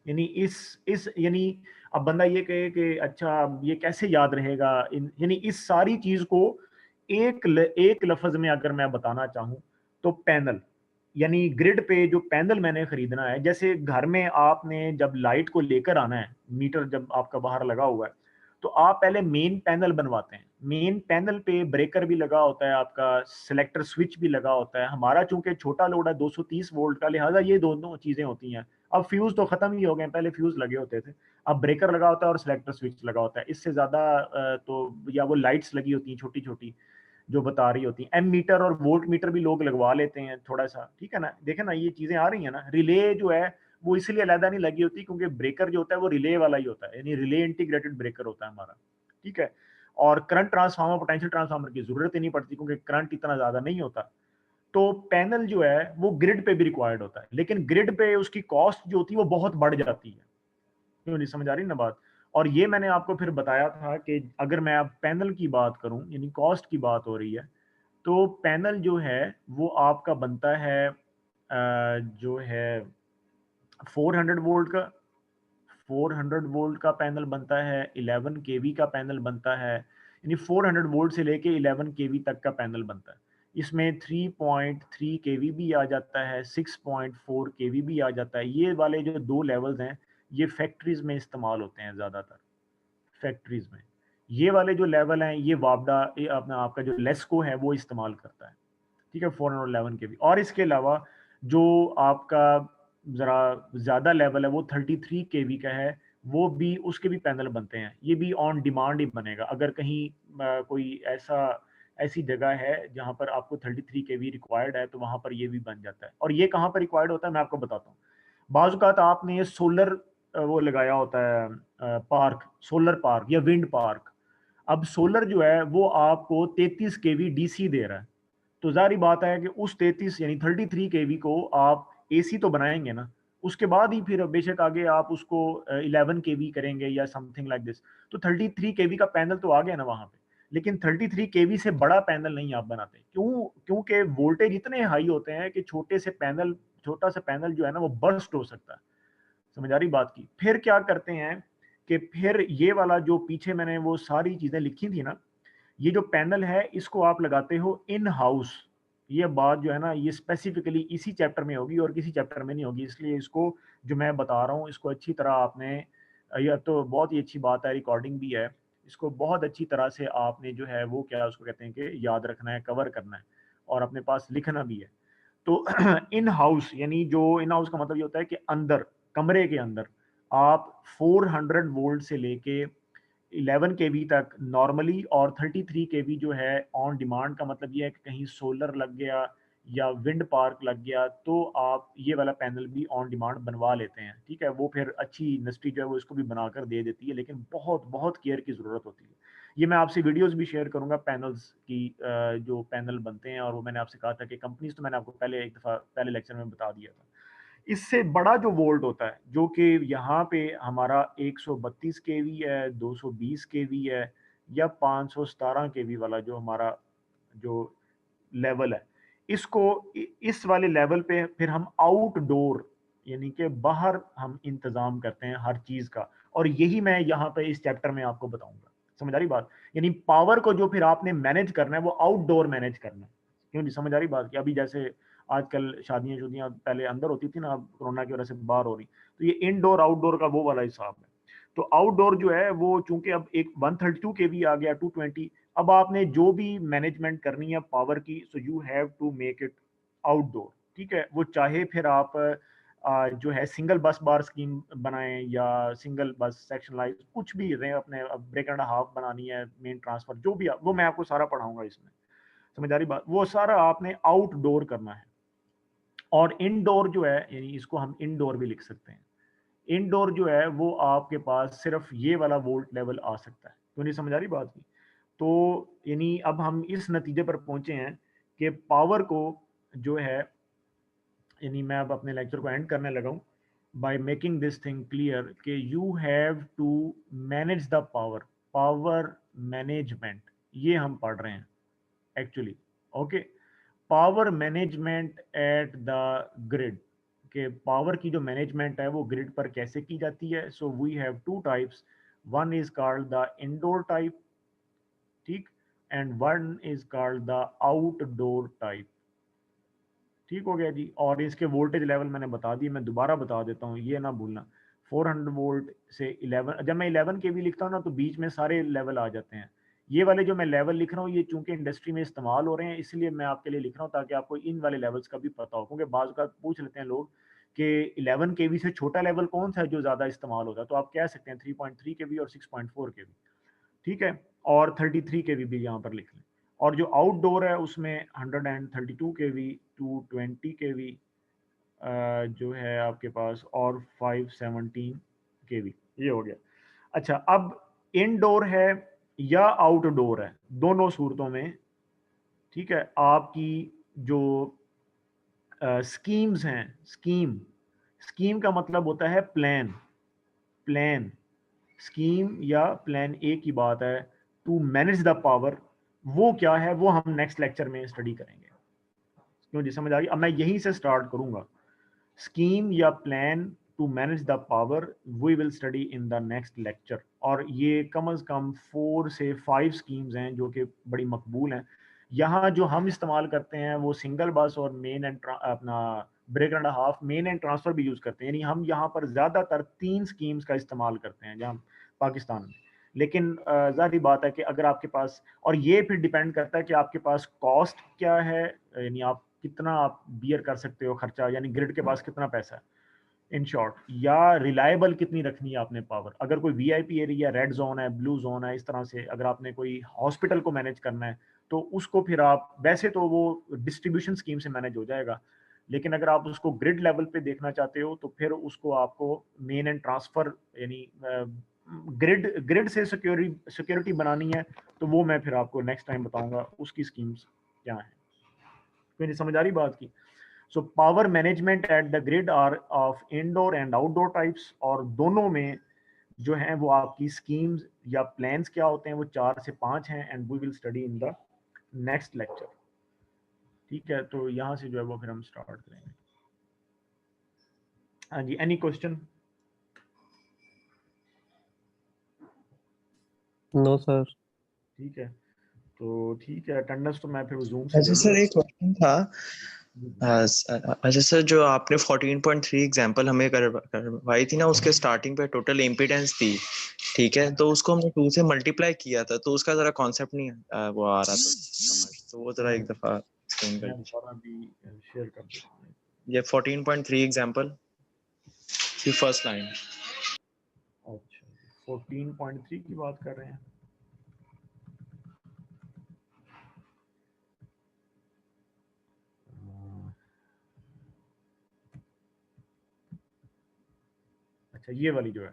यानी इस यानी अब बंदा ये कहे कि अच्छा ये कैसे याद रहेगा, यानी इस सारी चीज को एक लफ्ज में अगर मैं बताना चाहूं तो पैनल, यानी ग्रिड पे जो पैनल मैंने खरीदना है, जैसे घर में आपने जब लाइट को लेकर आना है, मीटर जब आपका बाहर लगा हुआ है, तो आप पहले मेन पैनल बनवाते हैं, मेन पैनल पे ब्रेकर भी लगा होता है आपका, सिलेक्टर स्विच भी लगा होता है। हमारा चूंकि छोटा लोड है 230 वोल्ट का, लिहाजा ये दोनों चीजें होती हैं। अब फ्यूज तो खत्म ही हो गए, पहले फ्यूज लगे होते थे, अब ब्रेकर लगा होता है और सिलेक्टर स्विच लगा होता है। इससे ज्यादा तो, या वो लाइट्स लगी होती हैं छोटी छोटी जो बता रही होती हैं। एम मीटर और वोल्ट मीटर भी लोग लगवा लेते हैं थोड़ा सा, ठीक है ना। देखे ना ये चीजें आ रही है ना। रिले जो है वो इसलिए अलहदा नहीं लगी होती क्योंकि ब्रेकर जो होता है वो रिले वाला ही होता है, यानी रिले इंटीग्रेटेड ब्रेकर होता है हमारा, ठीक है। और करंट ट्रांसफार्मर, पोटेंशियल ट्रांसफार्मर की जरूरत ही नहीं पड़ती क्योंकि करंट इतना ज्यादा नहीं होता। तो पैनल जो है वो ग्रिड पे भी रिक्वायर्ड होता है, लेकिन ग्रिड पे उसकी कॉस्ट जो होती है वो बहुत बढ़ जाती है। क्यों नहीं समझ आ रही ना बात। और ये मैंने आपको फिर बताया था कि अगर मैं अब पैनल की बात करूं, यानी कॉस्ट की बात हो रही है, तो पैनल जो है वो आपका बनता है जो है 400 वोल्ट का, 400 वोल्ट का पैनल बनता है, 11 केवी का पैनल बनता है, यानी 400 वोल्ट से लेके 11 केवी तक का पैनल बनता है। इसमें 3.3 केवी भी आ जाता है, 6.4 केवी भी आ जाता है। ये वाले जो दो लेवल्स हैं ये फैक्ट्रीज में इस्तेमाल होते हैं ज़्यादातर, फैक्ट्रीज में। ये वाले जो लेवल हैं ये वापडा, ये अपना आपका जो लेस्को है वो इस्तेमाल करता है, ठीक है, 411 के भी। और इसके अलावा जो आपका ज़रा ज़्यादा लेवल है वो 33 केवी का है, वो भी, उसके भी पैनल बनते हैं। ये भी ऑन डिमांड ही बनेगा, अगर कहीं कोई ऐसी जगह है जहाँ पर आपको 33 केवी रिक्वायर्ड है तो वहाँ पर ये भी बन जाता है। और ये कहाँ पर रिक्वायर्ड होता है मैं आपको बताता हूँ। बाज़ औक़ात आपने ये सोलर वो लगाया होता है पार्क, सोलर पार्क या विंड पार्क। अब सोलर जो है वो आपको 33 केवी डीसी दे रहा है, तो ज़ाहिर बात है कि उस 33 यानी 33 केवी को आप एसी तो बनाएंगे ना, उसके बाद ही फिर बेशक आगे आप उसको 11 केवी करेंगे या समथिंग लाइक दिस। तो 33 केवी का पैनल तो आ गया ना वहाँ पे, लेकिन 33 केवी से बड़ा पैनल नहीं आप बनाते। क्यों? क्योंकि वोल्टेज इतने हाई होते हैं कि छोटा सा पैनल जो है ना वो बर्स्ट हो सकता है। समझ आ रही बात की। फिर क्या करते हैं कि फिर ये वाला जो पीछे मैंने वो सारी चीजें लिखी थी ना, ये जो पैनल है इसको आप लगाते हो इन हाउस। ये बात जो है ना ये स्पेसिफिकली इसी चैप्टर में होगी और किसी चैप्टर में नहीं होगी, इसलिए इसको जो मैं बता रहा हूँ इसको अच्छी तरह आपने, यह तो बहुत ही अच्छी बात है, रिकॉर्डिंग भी है, इसको बहुत अच्छी तरह से आपने जो है वो क्या उसको कहते हैं कि याद रखना है, कवर करना है और अपने पास लिखना भी है। तो इन हाउस, यानी जो इन हाउस का मतलब ये होता है कि अंदर, कमरे के अंदर आप 400 वोल्ट से लेके 11 केवी तक नॉर्मली, और 33 केवी जो है ऑन डिमांड का मतलब ये है कि कहीं सोलर लग गया या विंड पार्क लग गया तो आप ये वाला पैनल भी ऑन डिमांड बनवा लेते हैं, ठीक है। वो फिर अच्छी इंडस्ट्री जो है वो इसको भी बनाकर दे देती है, लेकिन बहुत बहुत केयर की ज़रूरत होती है। ये मैं आपसे वीडियोस भी शेयर करूंगा पैनल्स की, जो पैनल बनते हैं, और वो मैंने आपसे कहा था कि कंपनीज तो मैंने आपको पहले एक दफ़ा पहले लेक्चर में बता दिया था। इससे बड़ा जो वोल्ट होता है, जो कि यहाँ पे हमारा 132 केवी है, 220 केवी है, या 517 केवी वाला जो हमारा जो लेवल है, इसको इस वाले लेवल पे फिर हम आउटडोर, यानी कि बाहर हम इंतजाम करते हैं हर चीज का। और यही मैं यहाँ पे इस चैप्टर में आपको बताऊंगा। समझ आ रही बात। यानी पावर को जो फिर आपने मैनेज करना है वो आउटडोर मैनेज करना है। क्यों नहीं समझ आ रही बात। कि अभी जैसे आजकल शादियां शुदियां पहले अंदर होती थी ना, अब कोरोना की वजह से बाहर हो रही, तो ये इनडोर आउटडोर का वो वाला हिसाब है। तो आउटडोर जो है वो चूंकि अब एक 132 केवी आ गया, 220, अब आपने जो भी मैनेजमेंट करनी है पावर की, so you have to make it outdoor, ठीक है। वो चाहे फिर आप जो है सिंगल बस बार स्कीम बनाएं या सिंगल बस सेक्शनलाइज, कुछ भी रहे अपने, ब्रेक एंड हाफ बनानी है, मेन ट्रांसफर, जो भी वो मैं आपको सारा पढ़ाऊंगा इसमें। समझ आ रही बात। वो सारा आपने आउटडोर करना है। और इनडोर जो है, यानी इसको हम इनडोर भी लिख सकते हैं, इनडोर जो है वो आपके पास सिर्फ ये वाला वोल्ट लेवल आ सकता है। तो नहीं समझ आ रही बात की। तो यानी अब हम इस नतीजे पर पहुंचे हैं कि पावर को जो है, यानी मैं अब अपने लेक्चर को एंड करने लगा हूं by making this thing clear कि you have to manage the power, power management, ये हम पढ़ रहे हैं actually. Okay, power management at the grid, के पावर की जो मैनेजमेंट है वो ग्रिड पर कैसे की जाती है। So we have two types, one is called the indoor type, ठीक, and one is called the outdoor type. ठीक हो गया जी। और इसके वोल्टेज लेवल मैंने बता दिए, मैं दोबारा बता देता हूँ, ये ना भूलना। 400 वोल्ट से 11, जब मैं 11 केवी लिखता हूँ ना तो बीच में सारे लेवल आ जाते हैं। ये वाले जो मैं लेवल लिख रहा हूँ ये चूंकि इंडस्ट्री में इस्तेमाल हो रहे हैं इसलिए मैं आपके लिए लिख रहा हूँ ताकि आपको इन वाले लेवल्स का भी पता हो, क्योंकि बाज़ का पूछ लेते हैं लोग कि 11 केवी से छोटा लेवल कौन सा है जो ज़्यादा इस्तेमाल होता है, तो आप कह सकते हैं 3.3 केवी और 6.4 केवी, ठीक है, और 33 केवी भी यहाँ पर लिख लें। और जो आउटडोर है उसमें 132 केवी, 220 केवी जो है आपके पास, और 517 केवी, ये हो गया। अच्छा, अब इनडोर है या आउटडोर है, दोनों सूरतों में, ठीक है, आपकी जो स्कीम्स हैं, स्कीम का मतलब होता है प्लान, प्लान स्कीम या प्लान ए की बात है, टू मैनेज द पावर, वो क्या है वो हम नेक्स्ट लेक्चर में स्टडी करेंगे। क्यों जी, समझ आ गई? अब मैं यहीं से स्टार्ट करूंगा। स्कीम या plan to manage the power we will study in the next lecture, और ये कम अज़ कम 4 से 5 स्कीम्स हैं जो कि बड़ी मकबूल हैं। यहाँ जो हम इस्तेमाल करते हैं वो सिंगल बस और मेन एंड अपना break and half, main and transfer भी यूज़ करते हैं, यानी हम यहाँ पर ज़्यादातर 3 स्कीम्स का इस्तेमाल करते हैं जहाँ पाकिस्तान में। लेकिन ज़ाहिर बात है कि अगर आपके पास, और ये फिर डिपेंड करता है कि आपके पास कॉस्ट क्या है, यानी आप कितना आप बियर कर सकते हो खर्चा, यानी ग्रिड के पास कितना पैसा है इन शॉर्ट, या रिलायबल कितनी रखनी है आपने पावर। अगर कोई वीआईपी एरिया, रेड जोन है, ब्लू जोन है, इस तरह से अगर आपने कोई हॉस्पिटल को मैनेज करना है तो उसको फिर आप, वैसे तो वो डिस्ट्रीब्यूशन स्कीम से मैनेज हो जाएगा, लेकिन अगर आप उसको ग्रिड लेवल पे देखना चाहते हो तो फिर उसको आपको मेन एंड ट्रांसफर, यानी ग्रिड ग्रिड से सिक्योरिटी बनानी है, तो वो मैं फिर आपको नेक्स्ट टाइम बताऊंगा उसकी स्कीम्स क्या है। मेरी समझ आ रही बात की? So power management at the grid are of indoor and outdoor types, और दोनों में जो है वो आपकी स्कीम्स या प्लान्स क्या होते हैं वो 4 से 5 हैं, and we will study in the next lecture. ठीक है, तो यहाँ से जो है वो फिर हम स्टार्ट करेंगे। हाँ जी, एनी क्वेश्चन? No sir. ठीक है, तो ठीक है, अटेंडेंस तो मैं फिर जूम से अच्छा ले सर, लूँगा। एक क्वेश्चन था। अच्छा सर, जो आपने 14.3 एग्जांपल हमें करवाई थी ना, उसके स्टार्टिंग पे टोटल इम्पीडेंस थी, ठीक है, तो उसको हमने 2 से मल्टीप्लाई किया था, तो उसका जरा कॉन्सेप्ट नहीं वो आ रहा था समझ, तो वो जरा एक दफा एक्सप्लेन कर मैं दीजिए। दोबारा भी शेयर कर देता हूँ। ये 14.3 एग्जांपल की फर्स्ट लाइन। अच्छा, 14.3 की बात कर रहे हैं। अच्छा, ये वाली जो है,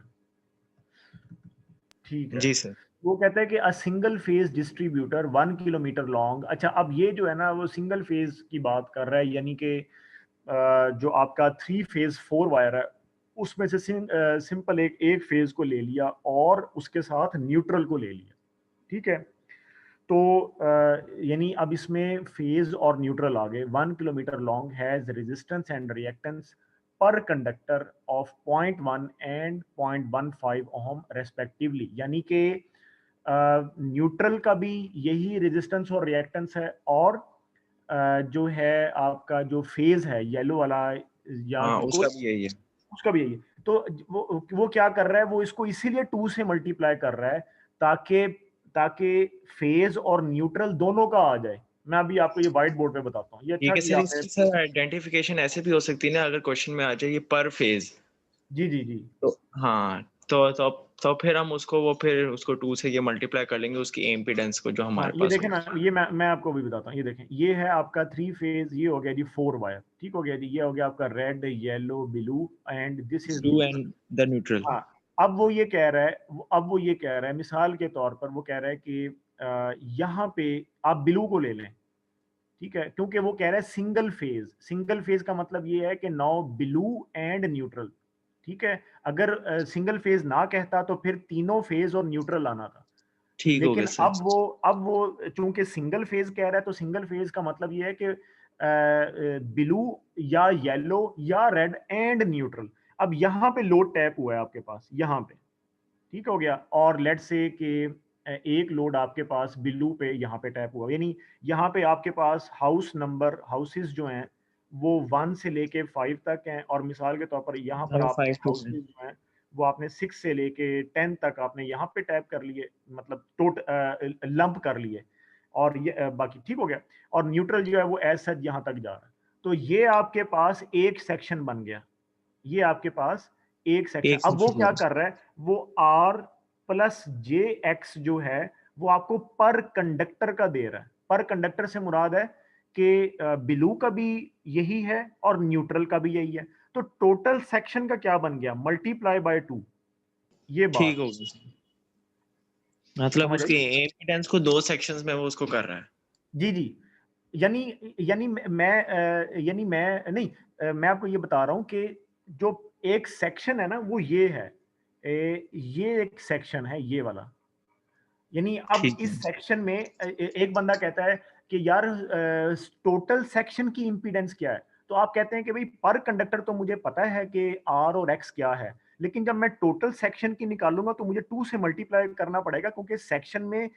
ठीक है, जी सर। वो कहता है कि a single phase distributor 1 kilometre long. अच्छा, अब ये जो है ना वो सिंगल फेज की बात कर रहा है, यानी कि जो आपका 3 फेज 4 वायर है उसमें से सिंपल एक फेज को ले लिया और उसके साथ न्यूट्रल को ले लिया, ठीक है। तो यानी अब इसमें फेज और न्यूट्रल आ गए। 1 kilometre long has resistance and reactance per conductor of 0.1 and 0.15 ohm respectively, यानी कि न्यूट्रल का भी यही रेजिस्टेंस और रिएक्टेंस है, और जो है आपका जो फेज है येलो वाला, या हाँ, कोई उसका भी यही है। उसका भी यही है। तो वो क्या कर रहा है, वो इसको इसीलिए 2 से मल्टीप्लाई कर रहा है ताकि ताकि फेज और न्यूट्रल दोनों का आ जाए। मैं अभी आपको ये व्हाइट बोर्ड पे बताता हूँ। ये अच्छा ठीक है किया सर, आपने। इसकी सर आइडेंटिफिकेशन ऐसे भी हो सकती है ना, अगर क्वेश्चन में आ जाए ये पर फेज, जी जी जी, तो हाँ, तो फिर हम उसको 2 से ये मल्टीप्लाई कर लेंगे उसकी इम्पीडेंस को जो हाँ, हमारे ये पास देखें ना, होगी। ये मैं आपको भी बताता हूँ। ये देखें, ये है आपका 3 फेज, ये हो गया जी 4 वायर, ठीक हो गया जी। ये हो गया आपका red, yellow, blue, and this is blue neutral. And the neutral. हाँ, अब वो ये कह रहा है, अब वो ये कह रहा है मिसाल के तौर पर, वो कह रहा है कि यहाँ पे आप ब्लू को ले लें, ठीक है, क्योंकि वो कह रहा है सिंगल फेज। सिंगल फेज का मतलब ये है कि नाउ ब्लू एंड न्यूट्रल, ठीक है। अगर सिंगल फेज ना कहता तो फिर तीनों फेज और न्यूट्रल आना था, ठीक हो गया लेकिन सर। अब वो चूंकि सिंगल फेज कह रहा है, तो सिंगल फेज का मतलब ये है कि ब्लू या येलो या रेड एंड न्यूट्रल। अब यहाँ पे लोड टैप हुआ है आपके पास, यहाँ पे, ठीक हो गया। और लेट से कि एक लोड आपके पास ब्लू पे यहाँ पे टैप हुआ, यानी यहाँ पे आपके पास हाउस नंबर, हाउसेस जो हैं वो 1 से लेके 5 तक हैं, और मिसाल के तौर पर यहाँ पर हाँ, आपने 5 to 10। हाउसेस जो हैं वो आपने 6 से लेके 10 तक आपने यहाँ पे टाइप कर लिए, मतलब लंप कर लिए, और ये बाकी ठीक हो गया। और न्यूट्रल जो है वो एज सच यहाँ तक जा रहा है। तो ये आपके पास एक सेक्शन बन गया, ये आपके पास एक सेक्शन। अब वो क्या कर रहा है, वो R प्लस JX जो है वो आपको पर कंडक्टर का दे रहा है। पर कंडक्टर से मुराद है कि ब्लू का भी यही है और न्यूट्रल का भी यही है। तो टोटल सेक्शन का क्या बन गया, मल्टीप्लाई बाय 2। ये बात ठीक हो गया, मतलब समझ उसकी आई? इम्पीडेंस को 2 सेक्शंस में वो उसको कर रहा है। जी जी, यानी मैं नहीं, मैं आपको ये बता रहा हूँ कि जो एक सेक्शन है ना वो ये है, ये एक सेक्शन है ये वाला। यानी अब ठीक है, इस सेक्शन में एक बंदा कहता है कि यार टोटल सेक्शन की इंपीडेंस क्या है, तो आप कहते हैं कि भाई पर कंडक्टर तो मुझे पता है कि R और X क्या है, लेकिन जब मैं टोटल सेक्शन की निकालूंगा तो मुझे 2 से मल्टीप्लाई करना पड़ेगा, क्योंकि सेक्शन में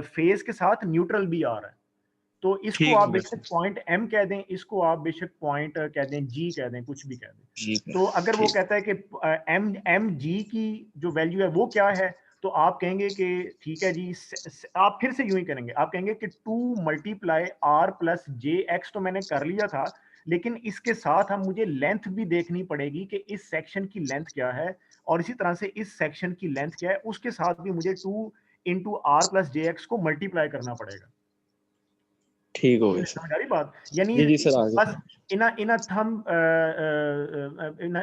फेज के साथ न्यूट्रल भी आ रहा है। तो इसको ठीक आप हो गया बेशक पॉइंट M कह दें, इसको आप बेशक पॉइंट कह दें, G कह दें, कुछ भी कह दें। ठीक है, तो अगर वो ठीक। कहता है कि एम जी की जो वैल्यू है वो क्या है, तो आप कहेंगे कि ठीक है जी, आप फिर से यूं ही करेंगे, आप कहेंगे कि 2 मल्टीप्लाई R प्लस JX तो मैंने कर लिया था, लेकिन इसके साथ हम मुझे लेंथ भी देखनी पड़ेगी कि इस सेक्शन की लेंथ क्या है, और इसी तरह से इस सेक्शन की लेंथ क्या है, उसके साथ भी मुझे 2 इंटू R प्लस JX को मल्टीप्लाई करना पड़ेगा। ठीक हो गया सर। समझ आ रही बात? यानी जी जी सर, आगे बस इन अ थंब,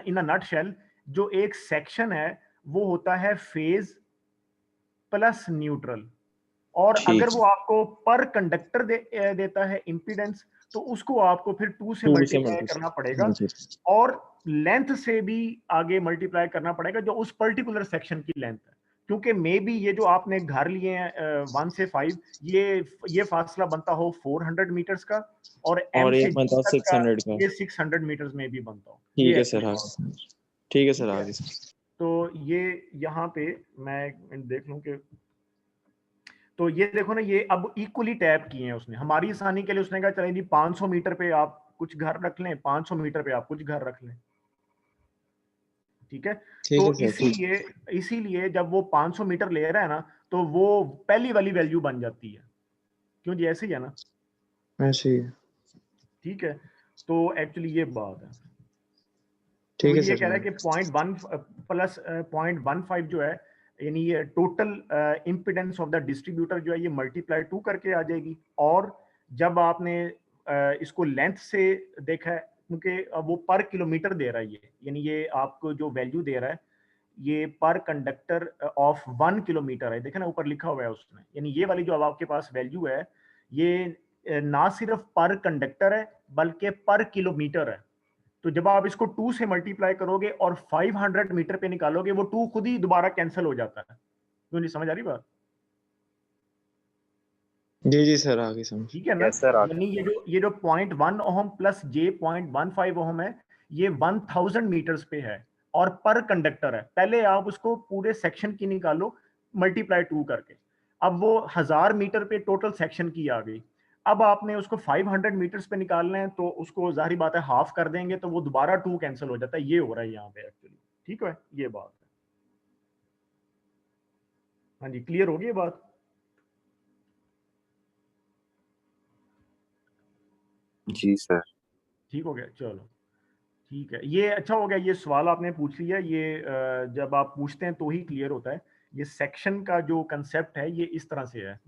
इन अ नटशेल, जो एक सेक्शन है वो होता है फेज प्लस न्यूट्रल, और अगर ठीक वो आपको पर कंडक्टर देता है इंपीडेंस, तो उसको आपको फिर 2 से 2 से मल्टीप्लाई करना पड़ेगा, मल्टीप्लाई। और लेंथ से भी आगे मल्टीप्लाई करना पड़ेगा जो उस पर्टिकुलर सेक्शन की लेंथ है। क्योंकि मे बी ये जो आपने घर लिए हैं 1 से 5, ये फासला बनता हो 400 मीटर्स का, और M और से एक G मतलब तक का 600 का। ये 600 मीटर्स में भी बनता हो। ठीक ये है सर, एक्चुअली बात है। आगे। ठीक है सर, ठीक है, आगे सर। तो ये यहाँ पे मैं एक मिनट देख लूं कि, तो ये देखो ना, ये अब इक्वली टैप किए हैं उसने हमारी आसानी के लिए। उसने कहा चले जी 500 मीटर पे आप कुछ घर रख लें, 500 मीटर पे आप कुछ घर रख लें, ठीक है। ठीक तो है सर, ठीक। इसीलिए इसीलिए जब वो 500 मीटर ले रहा है ना, तो वो पहली वाली वैल्यू बन जाती है। क्यों जी, ऐसे ही है ना? ऐसे ही है। ठीक है, तो एक्चुअली ये बात है। तो ठीक है ये सर, कह रहा है कि 0.1 प्लस 0.15 जो है, यानी ये total impedance of the distributor जो है ये मल्टीप्लाई 2 करके आ जाएगी। और जब आपने इसको लेंथ से देखा है, क्योंकि वो पर किलोमीटर दे रहा है ये, यानी ये आपको जो वैल्यू दे रहा है ये पर कंडक्टर ऑफ 1 किलोमीटर है। देखे ना ऊपर लिखा हुआ है उसमें, यानी ये वाली जो अब आपके पास वैल्यू है ये ना सिर्फ पर कंडक्टर है बल्कि पर किलोमीटर है। तो जब आप इसको 2 से मल्टीप्लाई करोगे और 500 मीटर पे निकालोगे, वो 2 खुद ही दोबारा कैंसिल हो जाता है। क्यों नहीं समझ आ रही बात? जी जी सर, आगे समझ। ठीक है ना? यस सर, आगे। यानी ये जो 0.1 ओम प्लस J 0.15 ओम है, ये 1000 मीटर्स पे है और पर कंडक्टर है। पहले आप उसको पूरे सेक्शन की निकालो मल्टीप्लाई 2 करके, अब वो 1000 मीटर पे टोटल सेक्शन की आ गई। अब आपने उसको 500 मीटर्स पे निकालना है, तो उसको जाहिर बात है हाफ कर देंगे, तो वो दोबारा 2 कैंसिल हो जाता है। ये हो रहा है यहाँ पे एक्चुअली। ठीक है, ये बात है। हाँ जी, क्लियर होगी ये बात? जी सर। ठीक हो गया, चलो ठीक है। ये अच्छा हो गया, ये सवाल आपने पूछ लिया। ये जब आप पूछते हैं तो ही क्लियर होता है। ये सेक्शन का जो कंसेप्ट है ये इस तरह से है।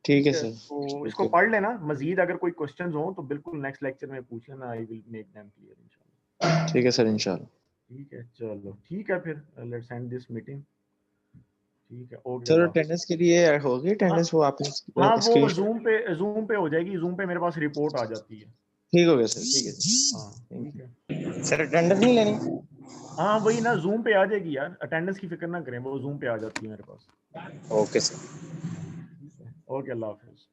ठीक है ठीक है, सर। तो इसको ओके। पढ़ लेना। मजीद अगर कोई क्वेश्चंस हो तो बिल्कुल नेक्स्ट लेक्चर में पूछ लेना, I will make them clear इंशाल्लाह। ठीक है सर, इंशाल्लाह। ठीक है, चलो ठीक है, फिर लेट्स एंड दिस मीटिंग। ठीक है, ओके, सर अल्लाह हाफिज़। अटेंडेंस के लिए होगी, हाँ अटेंडेंस वो आपने हाँ, वो स्क्रीनशॉट। जूम पे हो जाएगी। जूम पे मेरे पास रिपोर्ट आ जाती है। ठीक हो गया सर, ठीक है सर। हाँ थैंक ठीक है। You sir. अटेंडेंस नहीं लेनी? हाँ वही ना, जूम पे आ जाएगी यार, अटेंडेंस की फिक्र ना करें, वो जूम पे आ जाती है मेरे पास। Okay sir. ठीक है, ओके, अल्लाह हाफिज़।